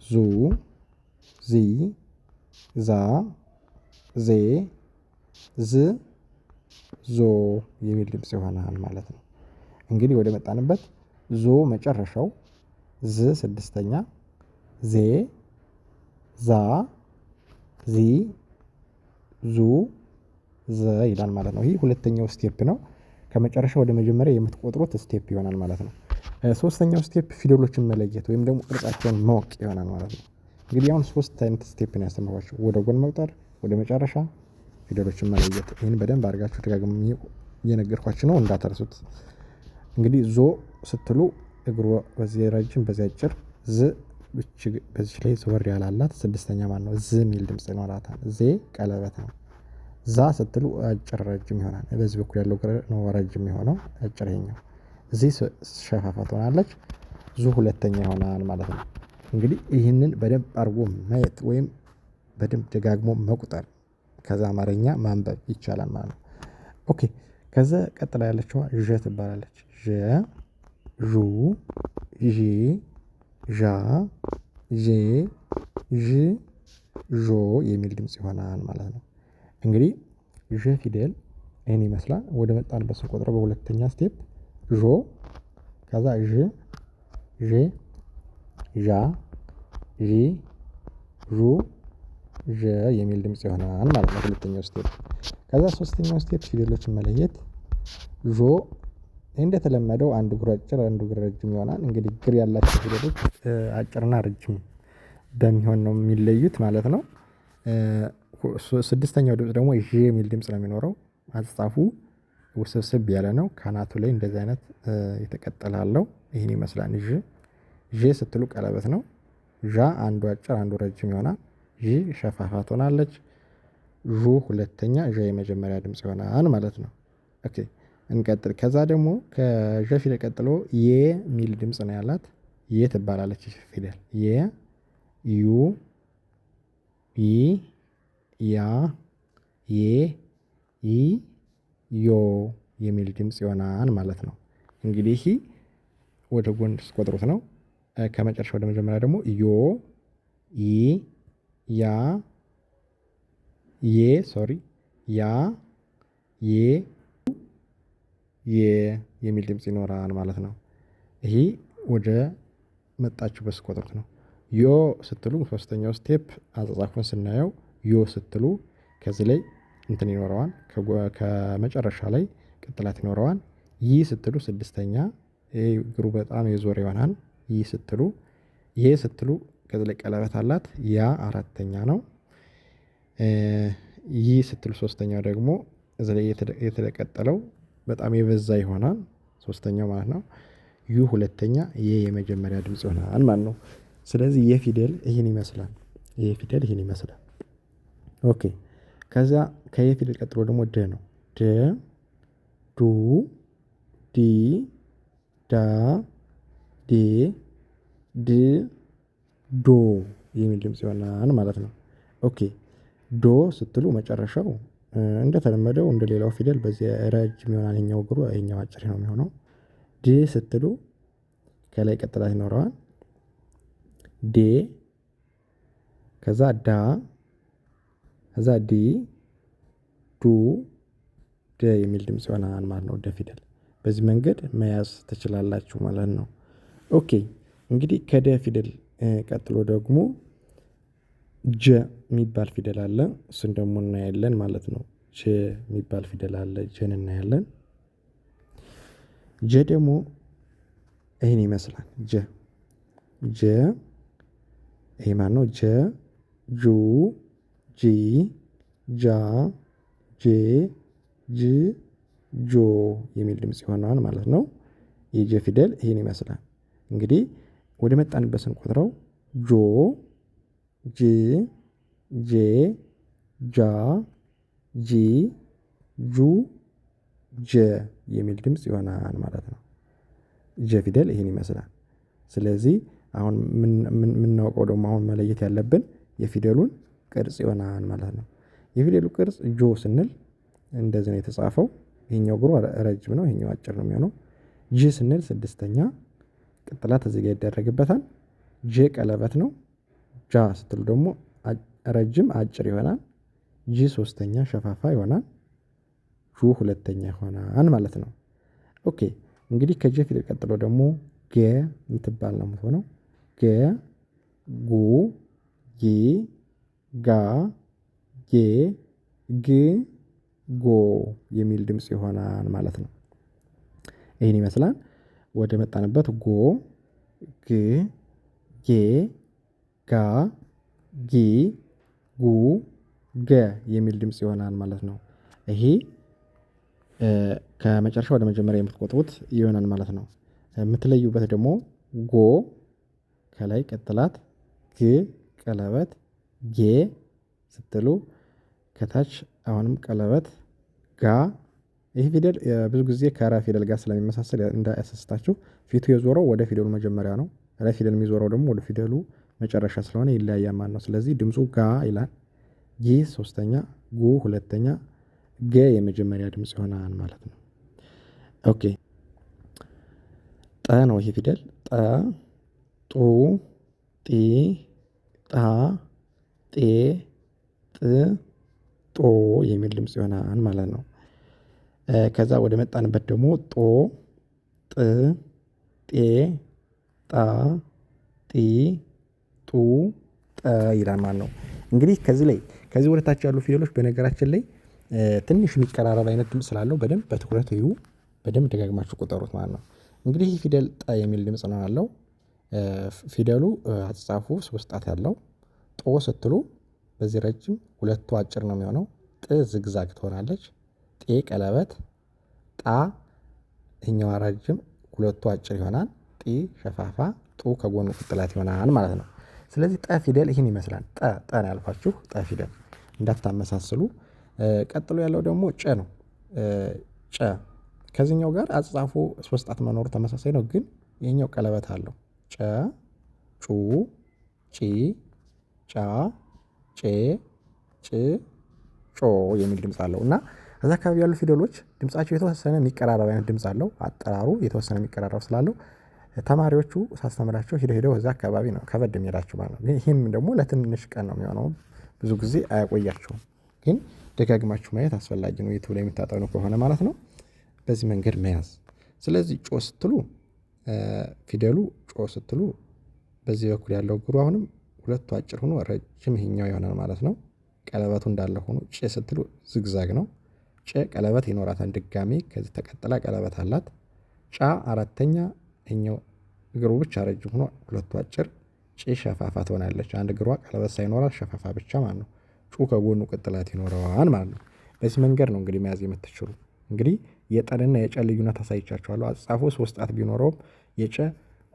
ዙ ዚ ዛ ዜ ዝ ዞ የሚል ድምጽ ይሆናል ማለት ነው። እንግዲህ ወደ መጣንበት ዞ መጨረሻው፣ ዝ ስድስተኛ፣ ዜ ዛ ዚ ዙ ዘ ይላል ማለት ነው። ይህ ሁለተኛው ስቴፕ ነው። ከመጨረሻ ወደ መጀመሪያ የምትቆጥሩት ስቴፕ ይሆናል ማለት ነው። ሶስተኛው ስቴፕ ፊደሎችን መለየት ወይም ደግሞ ቅርጻቸውን ማወቅ ይሆናል ማለት ነው። እንግዲህ አሁን 3 አይነት ስቴፕ ነው ያስተማርኳችሁ። ወደ ጎን መቁጠር፣ ወደ መጨረሻ ፊደሎችን መለየት። ይህን በደንብ አድርጋችሁ ደጋግሜ እየነገርኳችሁ ነው እንዳትረሱት። እንግዲህ ዞ ስትሉ እግሩ በዚህ ረጅም በዚህ አጭር፣ ዝ በዚህ ላይ ዘወር ያላላት ስድስተኛ ማለት ነው። ዝ የሚል ድምጽ ይኖራታል። ዜ ቀለበት ነው። ዛ ስትሉ አጭር ረጅም ይሆናል። በዚህ በኩል ያለው ነው ረጅም የሆነው አጭር ይሄኛው። እዚህ ሸፋፋ ትሆናለች። ዙ ሁለተኛ ይሆናል ማለት ነው። እንግዲህ ይህንን በደንብ አድርጎ ማየት ወይም በደንብ ደጋግሞ መቁጠር ከዛ አማርኛ ማንበብ ይቻላል ማለት ነው። ኦኬ ከዛ ቀጥላ ያለችዋ ዠ ትባላለች። ዠ ዡ ዢ ዣ ዤ ዥ ዦ የሚል ድምጽ ይሆናል ማለት ነው። እንግዲህ ዠ ፊደል ይህን ይመስላል። ወደ መጣንበት ስንቆጥረው በሁለተኛ ስቴፕ ዦ ከዛ ዥ ዤ ዣ ዢ ዡ ዠ የሚል ድምጽ ይሆናል ማለት ነው ሁለተኛው ስቴፕ። ከዛ ሶስተኛው ስቴፕ ፊደሎችን መለየት። ዦ እንደተለመደው አንድ እግሩ አጭር አንድ እግሩ ረጅም ይሆናል። እንግዲህ እግር ያላቸው ፊደሎች አጭርና ረጅም በሚሆን ነው የሚለዩት ማለት ነው። ስድስተኛው ድምጽ ደግሞ ዥ የሚል ድምጽ ነው የሚኖረው። አጻጻፉ ውስብስብ ያለ ነው። ካናቱ ላይ እንደዚህ አይነት የተቀጠለ አለው። ይህን ይመስላል ዥ። ዤ ስትሉ ቀለበት ነው። ዣ አንዱ አጭር አንዱ ረጅም ይሆናል። ዢ ሸፋፋ ትሆናለች። ዡ ሁለተኛ፣ ዣ የመጀመሪያ ድምፅ ይሆናል ማለት ነው። ኦኬ እንቀጥል። ከዛ ደግሞ ከዠ ፊደል ቀጥሎ የ ሚል ድምፅ ነው ያላት። የ ትባላለች ፊደል። የ፣ ዩ፣ ይ፣ ያ፣ ዬ፣ ይ፣ ዮ የሚል ድምፅ ይሆናል ማለት ነው። እንግዲህ ወደ ጎን ስቆጥሩት ነው። ከመጨረሻ ወደ መጀመሪያ ደግሞ ዮ፣ ይ፣ ያ፣ ያ፣ ዬ፣ የ የሚል ድምፅ ይኖራል ማለት ነው። ይሄ ወደ መጣችሁበት ስቆጥሩት ነው። ዮ ስትሉ ሶስተኛው ስቴፕ አጻጻፉን ስናየው ዮ ስትሉ ከዚህ ላይ እንትን ይኖረዋል። ከመጨረሻ ላይ ቅጥላት ይኖረዋል። ይህ ስትሉ ስድስተኛ፣ ይሄ እግሩ በጣም የዞረ ይሆናል። ይህ ስትሉ፣ ይሄ ስትሉ ከዚህ ላይ ቀለበት አላት። ያ አራተኛ ነው። ይህ ስትሉ ሶስተኛው ደግሞ እዚህ ላይ የተቀጠለው በጣም የበዛ ይሆናል። ሶስተኛው ማለት ነው። ዩ ሁለተኛ፣ የ የመጀመሪያ ድምፅ ይሆናል ማለት ነው። ስለዚህ የፊደል ይህን ይመስላል። የፊደል ይህን ይመስላል። ኦኬ ከዛ ከየፊደል ቀጥሎ ደግሞ ደ ነው። ደ፣ ዱ፣ ዲ፣ ዳ፣ ዴ፣ ድ፣ ዶ የሚል ድምፅ ይሆናል ማለት ነው። ኦኬ ዶ ስትሉ መጨረሻው እንደተለመደው እንደ ሌላው ፊደል በዚህ ረጅም ይሆናል። ይኸኛው እግሩ ይኸኛው አጭር ነው የሚሆነው። ድ ስትሉ ከላይ ቅጥላት ይኖረዋል። ዴ፣ ከዛ ዳ፣ ከዛ ዲ፣ ዱ፣ ደ የሚል ድምፅ ይሆናል ማለት ነው። ደ ፊደል በዚህ መንገድ መያዝ ትችላላችሁ ማለት ነው። ኦኬ እንግዲህ ከደ ፊደል ቀጥሎ ደግሞ ጀ የሚባል ፊደል አለ። እሱን ደግሞ እናያለን ማለት ነው። ጀ የሚባል ፊደል አለ። ጀን እናያለን። ጀ ደግሞ ይህን ይመስላል። ጀ ይሄ ማን ነው? ጀ፣ ጁ፣ ጂ፣ ጃ፣ ጄ፣ ጅ፣ ጆ የሚል ድምፅ ይሆናል ማለት ነው። የጀ ፊደል ይህን ይመስላል። እንግዲህ ወደ መጣንበት ስንቆጥረው ጆ፣ ጂ፣ ጄ፣ ጃ፣ ጂ፣ ጁ፣ ጀ የሚል ድምፅ ይሆናል ማለት ነው። ጀ ፊደል ይህን ይመስላል። ስለዚህ አሁን የምናውቀው ደግሞ አሁን መለየት ያለብን የፊደሉን ቅርጽ ይሆናል ማለት ነው። የፊደሉ ቅርጽ ጆ ስንል እንደዚህ ነው የተጻፈው። ይሄኛው እግሩ ረጅም ነው፣ ይሄኛው አጭር ነው የሚሆነው። ጂ ስንል ስድስተኛ ቅጥላት እዚህ ጋር ይደረግበታል። ጄ ቀለበት ነው። ጃ ስትሉ ደግሞ ረጅም አጭር ይሆናል። ጂ ሶስተኛ ሸፋፋ ይሆናል። ጁ ሁለተኛ ይሆናል ማለት ነው። ኦኬ እንግዲህ ከጀ ፊደል ቀጥሎ ደግሞ ገ የምትባል ነው የምትሆነው። ገ፣ ጉ፣ ጊ፣ ጋ፣ ጌ፣ ግ፣ ጎ የሚል ድምፅ ይሆናል ማለት ነው። ይህን ይመስላል። ወደ መጣንበት ጎ፣ ግ፣ ጌ፣ ጋ፣ ጊ፣ ጉ፣ ገ የሚል ድምፅ ይሆናል ማለት ነው። ይሄ ከመጨረሻ ወደ መጀመሪያ የምትቆጥሩት ይሆናል ማለት ነው። የምትለዩበት ደግሞ ጎ ከላይ ቅጥላት፣ ግ ቀለበት፣ ጌ ስትሉ ከታች አሁንም ቀለበት፣ ጋ። ይህ ፊደል ብዙ ጊዜ ከረ ፊደል ጋር ስለሚመሳሰል እንዳያሳስታችሁ ፊቱ የዞረው ወደ ፊደሉ መጀመሪያ ነው። ረ ፊደል የሚዞረው ደግሞ ወደ ፊደሉ መጨረሻ ስለሆነ ይለያያል ማለት ነው። ስለዚህ ድምፁ ጋ ይላል። ጊ ሶስተኛ፣ ጉ ሁለተኛ፣ ገ የመጀመሪያ ድምፅ ይሆናል ማለት ነው። ኦኬ ጠ ነው ይሄ ፊደል። ጠ፣ ጡ፣ ጢ፣ ጣ፣ ጤ፣ ጥ፣ ጦ የሚል ድምፅ ይሆናል ማለት ነው። ከዛ ወደ መጣንበት ደግሞ ጦ፣ ጥ፣ ጤ፣ ጣ፣ ጢ፣ ጡ፣ ጠ ይላል ማለት ነው። እንግዲህ ከዚህ ወደታች ያሉ ፊደሎች በነገራችን ላይ ትንሽ የሚቀራረብ አይነት ድምፅ ስላለው በደንብ በትኩረት እዩ። በደንብ ደጋግማችሁ ቁጠሩት ማለት ነው። እንግዲህ ይህ ፊደል ጠ የሚል ድምፅ ነው ያለው። ፊደሉ አጻጻፉ ሶስት ጣት ያለው። ጦ ስትሉ በዚህ ረጅም ሁለቱ አጭር ነው የሚሆነው። ጥ ዝግዛግ ትሆናለች። ጤ ቀለበት፣ ጣ ይኸኛዋ ረጅም ሁለቱ አጭር ይሆናል። ጢ ሸፋፋ፣ ጡ ከጎኑ ቅጥላት ይሆናል ማለት ነው። ስለዚህ ጠ ፊደል ይህን ይመስላል። ጠ ነው ያልኳችሁ ጠ ፊደል እንዳታመሳስሉ። ቀጥሎ ያለው ደግሞ ጨ ነው። ጨ ከዚህኛው ጋር አጻጻፉ ሶስት ጣት መኖሩ ተመሳሳይ ነው፣ ግን ይሄኛው ቀለበት አለው። ጨ ጩ ጪ ጫ ጬ ጭ ጮ የሚል ድምፅ አለው እና እዛ አካባቢ ያሉ ፊደሎች ድምፃቸው የተወሰነ የሚቀራረብ አይነት ድምፅ አለው። አጠራሩ የተወሰነ የሚቀራረብ ስላለው ተማሪዎቹ ሳስተምራቸው ሄደው እዛ አካባቢ ነው ከበድ የሚላቸው ማለት ነው። ግን ይህም ደግሞ ለትንሽ ቀን ነው የሚሆነው፣ ብዙ ጊዜ አያቆያቸውም። ግን ደጋግማችሁ ማየት አስፈላጊ ነው ዩቲዩብ ላይ የምታጠኑ ከሆነ ማለት ነው። በዚህ መንገድ መያዝ። ስለዚህ ጮ ስትሉ ፊደሉ ጮ ስትሉ በዚህ በኩል ያለው እግሩ አሁንም ሁለቱ አጭር ሆኖ ረጅም ይሄኛው ይሆናል ማለት ነው። ቀለበቱ እንዳለ ሆኖ ጭ ስትሉ ዝግዛግ ነው። ጭ ቀለበት ይኖራታል ድጋሚ ከዚህ ተቀጥላ ቀለበት አላት። ጫ አራተኛ ይሄኛው እግሩ ብቻ ረጅም ሆኖ ሁለቱ አጭር፣ ጭ ሸፋፋ ትሆናለች። አንድ እግሯ ቀለበት ሳይኖራት ሸፋፋ ብቻ ማለት ነው። ጩ ከጎኑ ቅጥላት ይኖረዋል ማለት ነው። በዚህ መንገድ ነው እንግዲህ መያዝ የምትችሉ። እንግዲህ የጠንና የጨ ልዩነት አሳይቻችኋለሁ። አጻፉ ሶስት ጣት ቢኖረውም የጨ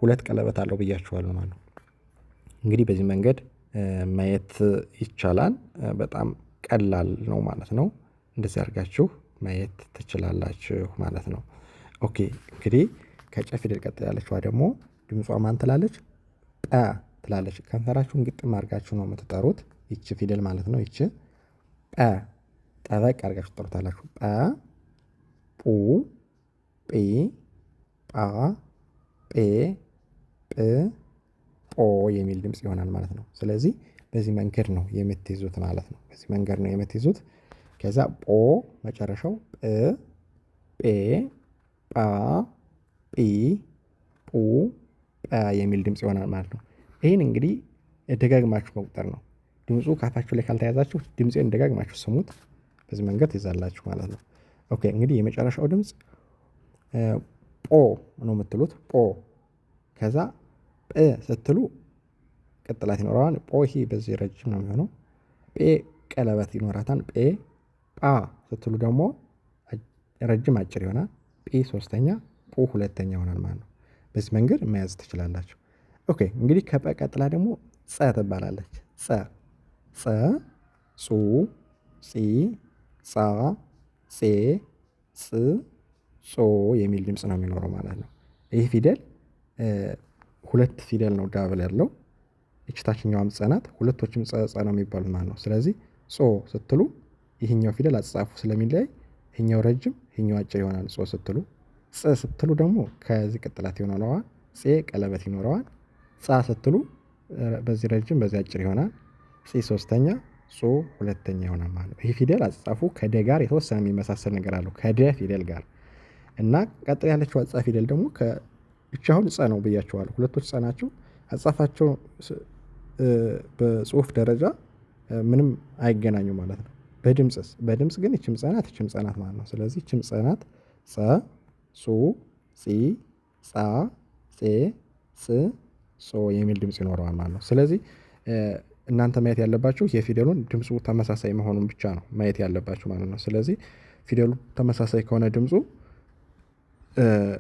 ሁለት ቀለበት አለው ብያችኋለሁ ማለት ነው። እንግዲህ በዚህ መንገድ ማየት ይቻላል። በጣም ቀላል ነው ማለት ነው። እንደዚህ አድርጋችሁ ማየት ትችላላችሁ ማለት ነው። ኦኬ እንግዲህ ከጨ ፊደል ቀጥላ ያለችዋ ደግሞ ድምጿ ማን ትላለች? ጠ ትላለች። ከንፈራችሁን ግጥም አድርጋችሁ ነው የምትጠሩት። ይቺ ፊደል ማለት ነው። ይቺ ጠ ጠበቅ አድርጋችሁ ትጠሩታላችሁ። ጠ ปูጲ ጳ ጴ ጵ ጶ የሚል ድምፅ ይሆናል ማለት ነው። ስለዚህ በዚህ መንገድ ነው የምትይዙት ማለት ነው። በዚህ መንገድ ነው የምትይዙት። ከዛ ጶ መጨረሻው ጵ ጴ ጳ ጲ ጱ ጰ የሚል ድምፅ ይሆናል ማለት ነው። ይህን እንግዲህ ደጋግማችሁ መቁጠር ነው። ድምፁ ካፋችሁ ላይ ካልተያዛችሁ ድምፄን ደጋግማችሁ ስሙት። በዚህ መንገድ ትይዛላችሁ ማለት ነው። ኦኬ እንግዲህ የመጨረሻው ድምፅ ጶ ነው የምትሉት። ጶ ከዛ ጵ ስትሉ ቅጥላት ይኖረዋል። ጶ ይሄ በዚህ ረጅም ነው የሚሆነው። ጴ ቀለበት ይኖራታል። ጴ ጳ ስትሉ ደግሞ ረጅም አጭር ይሆናል። ጲ ሶስተኛ፣ ፑ ሁለተኛ ይሆናል ማለት ነው። በዚህ መንገድ መያዝ ትችላላችሁ። ኦኬ እንግዲህ ከጰ ቀጥላ ደግሞ ጸ ትባላለች። ጸ ጸ ጹ ጺ ጻ ጼ ጽ ጾ የሚል ድምፅ ነው የሚኖረው ማለት ነው። ይህ ፊደል ሁለት ፊደል ነው ዳብል ያለው። እች ታችኛዋም ጸ ናት። ሁለቶችም ጸ ነው የሚባሉት ማለት ነው። ስለዚህ ጾ ስትሉ ይህኛው ፊደል አጻጻፉ ስለሚለያይ ይህኛው ረጅም ይህኛው አጭር ይሆናል። ጾ ስትሉ ጽ ስትሉ ደግሞ ከዚህ ቅጥላት ይሆናል። ጼ ቀለበት ይኖረዋል። ጻ ስትሉ በዚህ ረጅም በዚህ አጭር ይሆናል። ጺ ሶስተኛ፣ ጾ ሁለተኛ ይሆናል ማለት ነው። ይህ ፊደል አጻጻፉ ከደ ጋር የተወሰነ የሚመሳሰል ነገር አለው ከደ ፊደል ጋር እና ቀጥላ ያለችው ጸ ፊደል ደግሞ ብቻ አሁን ጸ ነው ብያቸዋለሁ። ሁለቶች ጸ ናቸው። አጻጻፋቸው በጽሁፍ ደረጃ ምንም አይገናኙ ማለት ነው። በድምጽ ግን ይችም ጸ ናት ይችም ጸ ናት ማለት ነው። ስለዚህ ይችም ጸ ናት። ጸ ጹ ጺ ጻ ጼ ጽ ጾ የሚል ድምጽ ይኖረዋል ማለት ነው። ስለዚህ እናንተ ማየት ያለባችሁ የፊደሉን ድምፁ ተመሳሳይ መሆኑን ብቻ ነው ማየት ያለባችሁ ማለት ነው። ስለዚህ ፊደሉ ተመሳሳይ ከሆነ ድምፁ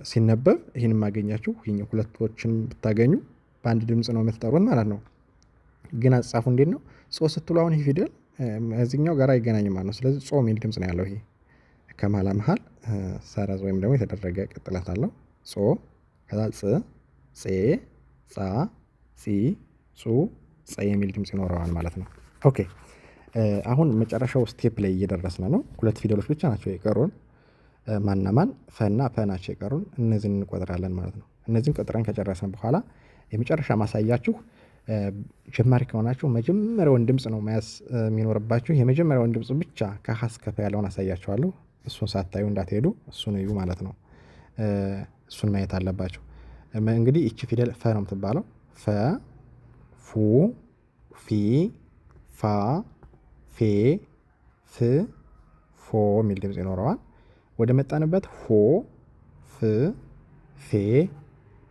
ሲነበብ ይህን ማገኛችሁ ሁለቶችን ብታገኙ በአንድ ድምፅ ነው የምትጠሩት ማለት ነው። ግን አጻጻፉ እንዴት ነው? ጾ ስትሉ አሁን ይህ ፊደል እዚህኛው ጋር አይገናኝም ማለት ነው። ስለዚህ ጾ የሚል ድምፅ ነው ያለው። ይሄ ከመሀል መሀል ሰረዝ ወይም ደግሞ የተደረገ ቅጥላት አለው። ጾ ከዛ ጽ ጼ ጻ ጺ ጹ ጸ የሚል ድምፅ ይኖረዋል ማለት ነው። ኦኬ አሁን መጨረሻው ስቴፕ ላይ እየደረስን ነው። ሁለት ፊደሎች ብቻ ናቸው የቀሩን። ማንና ማን? ፈና ፐ ናቸው የቀሩን። እነዚህን እንቆጥራለን ማለት ነው። እነዚህን ቆጥረን ከጨረስን በኋላ የመጨረሻ ማሳያችሁ ጀማሪ ከሆናችሁ መጀመሪያውን ድምፅ ነው መያዝ የሚኖርባችሁ። የመጀመሪያውን ድምፅ ብቻ ከሀ እስከ ፐ ያለውን አሳያችኋለሁ። እሱን ሳታዩ እንዳትሄዱ፣ እሱን እዩ ማለት ነው። እሱን ማየት አለባችሁ። እንግዲህ ይቺ ፊደል ፈ ነው የምትባለው። ፈ ፉ ፊ ፋ ፌ ፍ ፎ የሚል ድምፅ ይኖረዋል። ወደ መጣንበት ሆ ፍ ፌ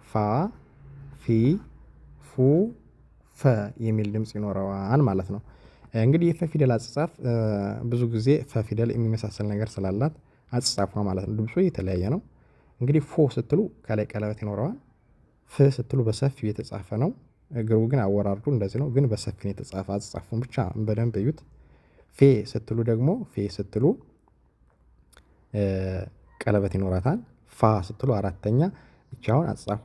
ፋ ፊ ፉ ፈ የሚል ድምፅ ይኖረዋል ማለት ነው። እንግዲህ የፈ ፊደል አጻጻፍ ብዙ ጊዜ ፈ ፊደል የሚመሳሰል ነገር ስላላት አጻጻፏ ማለት ነው ድምፁ የተለያየ ነው። እንግዲህ ፎ ስትሉ ከላይ ቀለበት ይኖረዋል። ፍ ስትሉ በሰፊው የተጻፈ ነው። እግሩ ግን አወራርዱ እንደዚህ ነው፣ ግን በሰፊ ነው የተጻፈ። አጻጻፉን ብቻ በደንብ እዩት። ፌ ስትሉ ደግሞ ፌ ስትሉ ቀለበት ይኖራታል። ፋ ስትሉ አራተኛ። ይቺ አሁን አጻጻፏ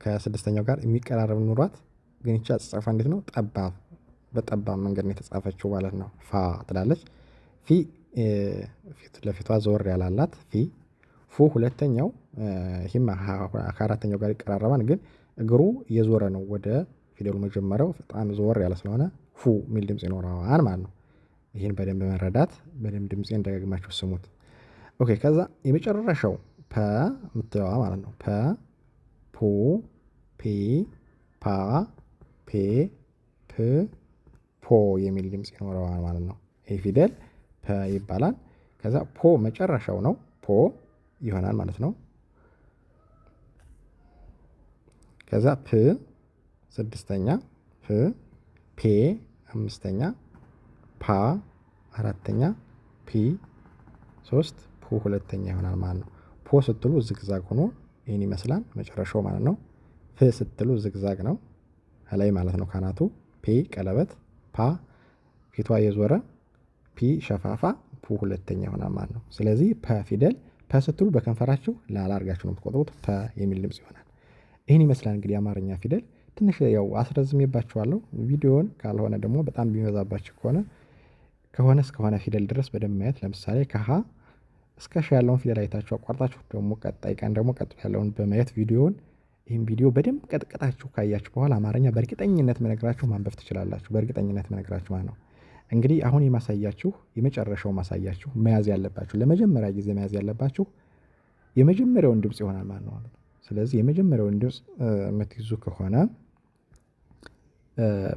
ከስድስተኛው ጋር የሚቀራረብ ኑሯት፣ ግን ይቺ አጻጻፏ እንዴት ነው? ጠባብ፣ በጠባብ መንገድ ነው የተጻፈችው ማለት ነው። ፋ ትላለች። ፊ ፊት ለፊቷ ዘወር ያላላት ፊ። ፉ ሁለተኛው፣ ይህም ከአራተኛው ጋር ይቀራረባል፣ ግን እግሩ እየዞረ ነው ወደ ፊደሉ መጀመሪያው በጣም ዘወር ያለ ስለሆነ ፉ የሚል ድምፅ ይኖረዋል ማለት ነው። ይህን በደንብ መረዳት፣ በደንብ ድምፄን ደጋግማችሁ ስሙት። ኦኬ። ከዛ የመጨረሻው ፐ የምትለዋ ማለት ነው። ፐ፣ ፑ፣ ፒ፣ ፓ፣ ፔ፣ ፕ፣ ፖ የሚል ድምፅ ይኖረዋል ማለት ነው። ይህ ፊደል ፐ ይባላል። ከዛ ፖ መጨረሻው ነው፣ ፖ ይሆናል ማለት ነው። ከዛ ፕ ስድስተኛ፣ ፕ፣ ፔ አምስተኛ፣ ፓ አራተኛ፣ ፒ ሶስት፣ ፑ ሁለተኛ ይሆናል ማለት ነው። ፖ ስትሉ ዝግዛግ ሆኖ ይህን ይመስላል መጨረሻው ማለት ነው። ፕ ስትሉ ዝግዛግ ነው ላይ ማለት ነው ካናቱ። ፔ ቀለበት፣ ፓ ፊቷ የዞረ፣ ፒ ሸፋፋ፣ ፑ ሁለተኛ ይሆናል ማለት ነው። ስለዚህ ፐ ፊደል ፐ ስትሉ በከንፈራችሁ ላላ አድርጋችሁ ነው የምትቆጥሩት። ፐ የሚል ድምፅ ይሆናል። ይህን ይመስላል እንግዲህ የአማርኛ ፊደል። ትንሽ ያው አስረዝሜባችኋለሁ ቪዲዮውን። ካልሆነ ደግሞ በጣም ቢበዛባችሁ ከሆነ እስከሆነ ፊደል ድረስ በደንብ ማየት። ለምሳሌ ከሀ እስከ ሸ ያለውን ፊደል አይታችሁ አቋርጣችሁ ደግሞ ቀጣይ ቀን ደግሞ ቀጥሎ ያለውን በማየት ቪዲዮውን ይህም ቪዲዮ በደንብ ቀጥቅጣችሁ ካያችሁ በኋላ አማርኛ በእርግጠኝነት መነግራችሁ ማንበብ ትችላላችሁ። በእርግጠኝነት መነግራችሁ ማለት ነው። እንግዲህ አሁን የመጨረሻው ማሳያችሁ መያዝ ያለባችሁ ለመጀመሪያ ጊዜ መያዝ ያለባችሁ የመጀመሪያውን ድምፅ ይሆናል ማለት ነው። ስለዚህ የመጀመሪያውን ድምፅ የምትይዙ ከሆነ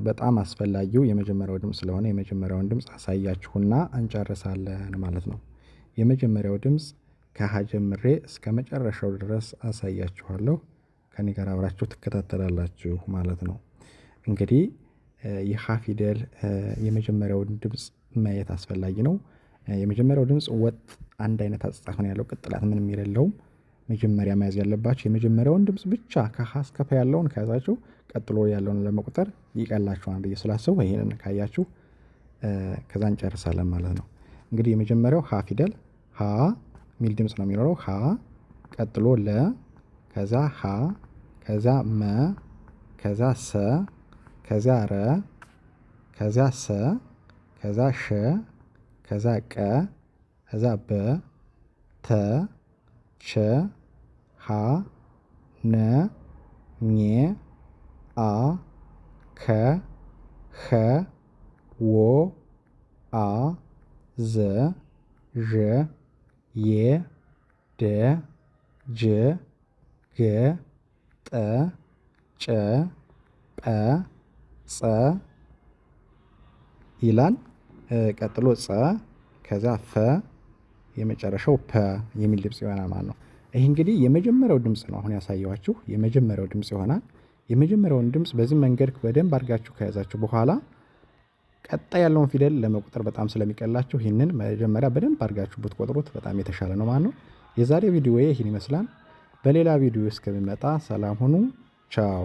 በጣም አስፈላጊው የመጀመሪያው ድምፅ ስለሆነ የመጀመሪያውን ድምፅ አሳያችሁና እንጨርሳለን ማለት ነው። የመጀመሪያው ድምፅ ከሀ ጀምሬ እስከ መጨረሻው ድረስ አሳያችኋለሁ። ከኔ ጋር አብራችሁ ትከታተላላችሁ ማለት ነው። እንግዲህ የሀ ፊደል የመጀመሪያውን ድምፅ ማየት አስፈላጊ ነው። የመጀመሪያው ድምፅ ወጥ አንድ አይነት አጻጻፍ ነው ያለው፣ ቅጥላት ምንም የሌለውም። መጀመሪያ መያዝ ያለባችሁ የመጀመሪያውን ድምፅ ብቻ ከሀ እስከ ፐ ያለውን ከያዛችሁ ቀጥሎ ያለውን ለመቁጠር ይቀላችኋል ብዬ ስላሰብኩ ይሄንን ካያችሁ ከዛ እንጨርሳለን ማለት ነው። እንግዲህ የመጀመሪያው ሀ ፊደል ሀ ሚል ድምፅ ነው የሚኖረው። ሀ ቀጥሎ ለ፣ ከዛ ሀ፣ ከዛ መ፣ ከዛ ሰ፣ ከዛ ረ፣ ከዛ ሰ፣ ከዛ ሸ፣ ከዛ ቀ፣ ከዛ በ፣ ተ፣ ቸ፣ ሀ፣ ነ፣ ኘ፣ አ፣ ከ፣ ኸ፣ ወ፣ አ፣ ዘ፣ ዠ፣ የ፣ ደ፣ ጀ፣ ገ፣ ጠ፣ ጨ፣ ጰ፣ ጸ ይላል። ቀጥሎ ጸ፣ ከዛ ፈ፣ የመጨረሻው ፐ የሚል ድምፅ ይሆናል ማለት ነው። ይህ እንግዲህ የመጀመሪያው ድምፅ ነው አሁን ያሳየኋችሁ የመጀመሪያው ድምፅ ይሆናል። የመጀመሪያውን ድምፅ በዚህ መንገድ በደንብ አድርጋችሁ ከያዛችሁ በኋላ ቀጣይ ያለውን ፊደል ለመቁጠር በጣም ስለሚቀላችሁ ይህንን መጀመሪያ በደንብ አድርጋችሁ ብትቆጥሩት በጣም የተሻለ ነው ማለት ነው። የዛሬ ቪዲዮ ይህን ይመስላል። በሌላ ቪዲዮ እስከሚመጣ ሰላም ሁኑ። ቻው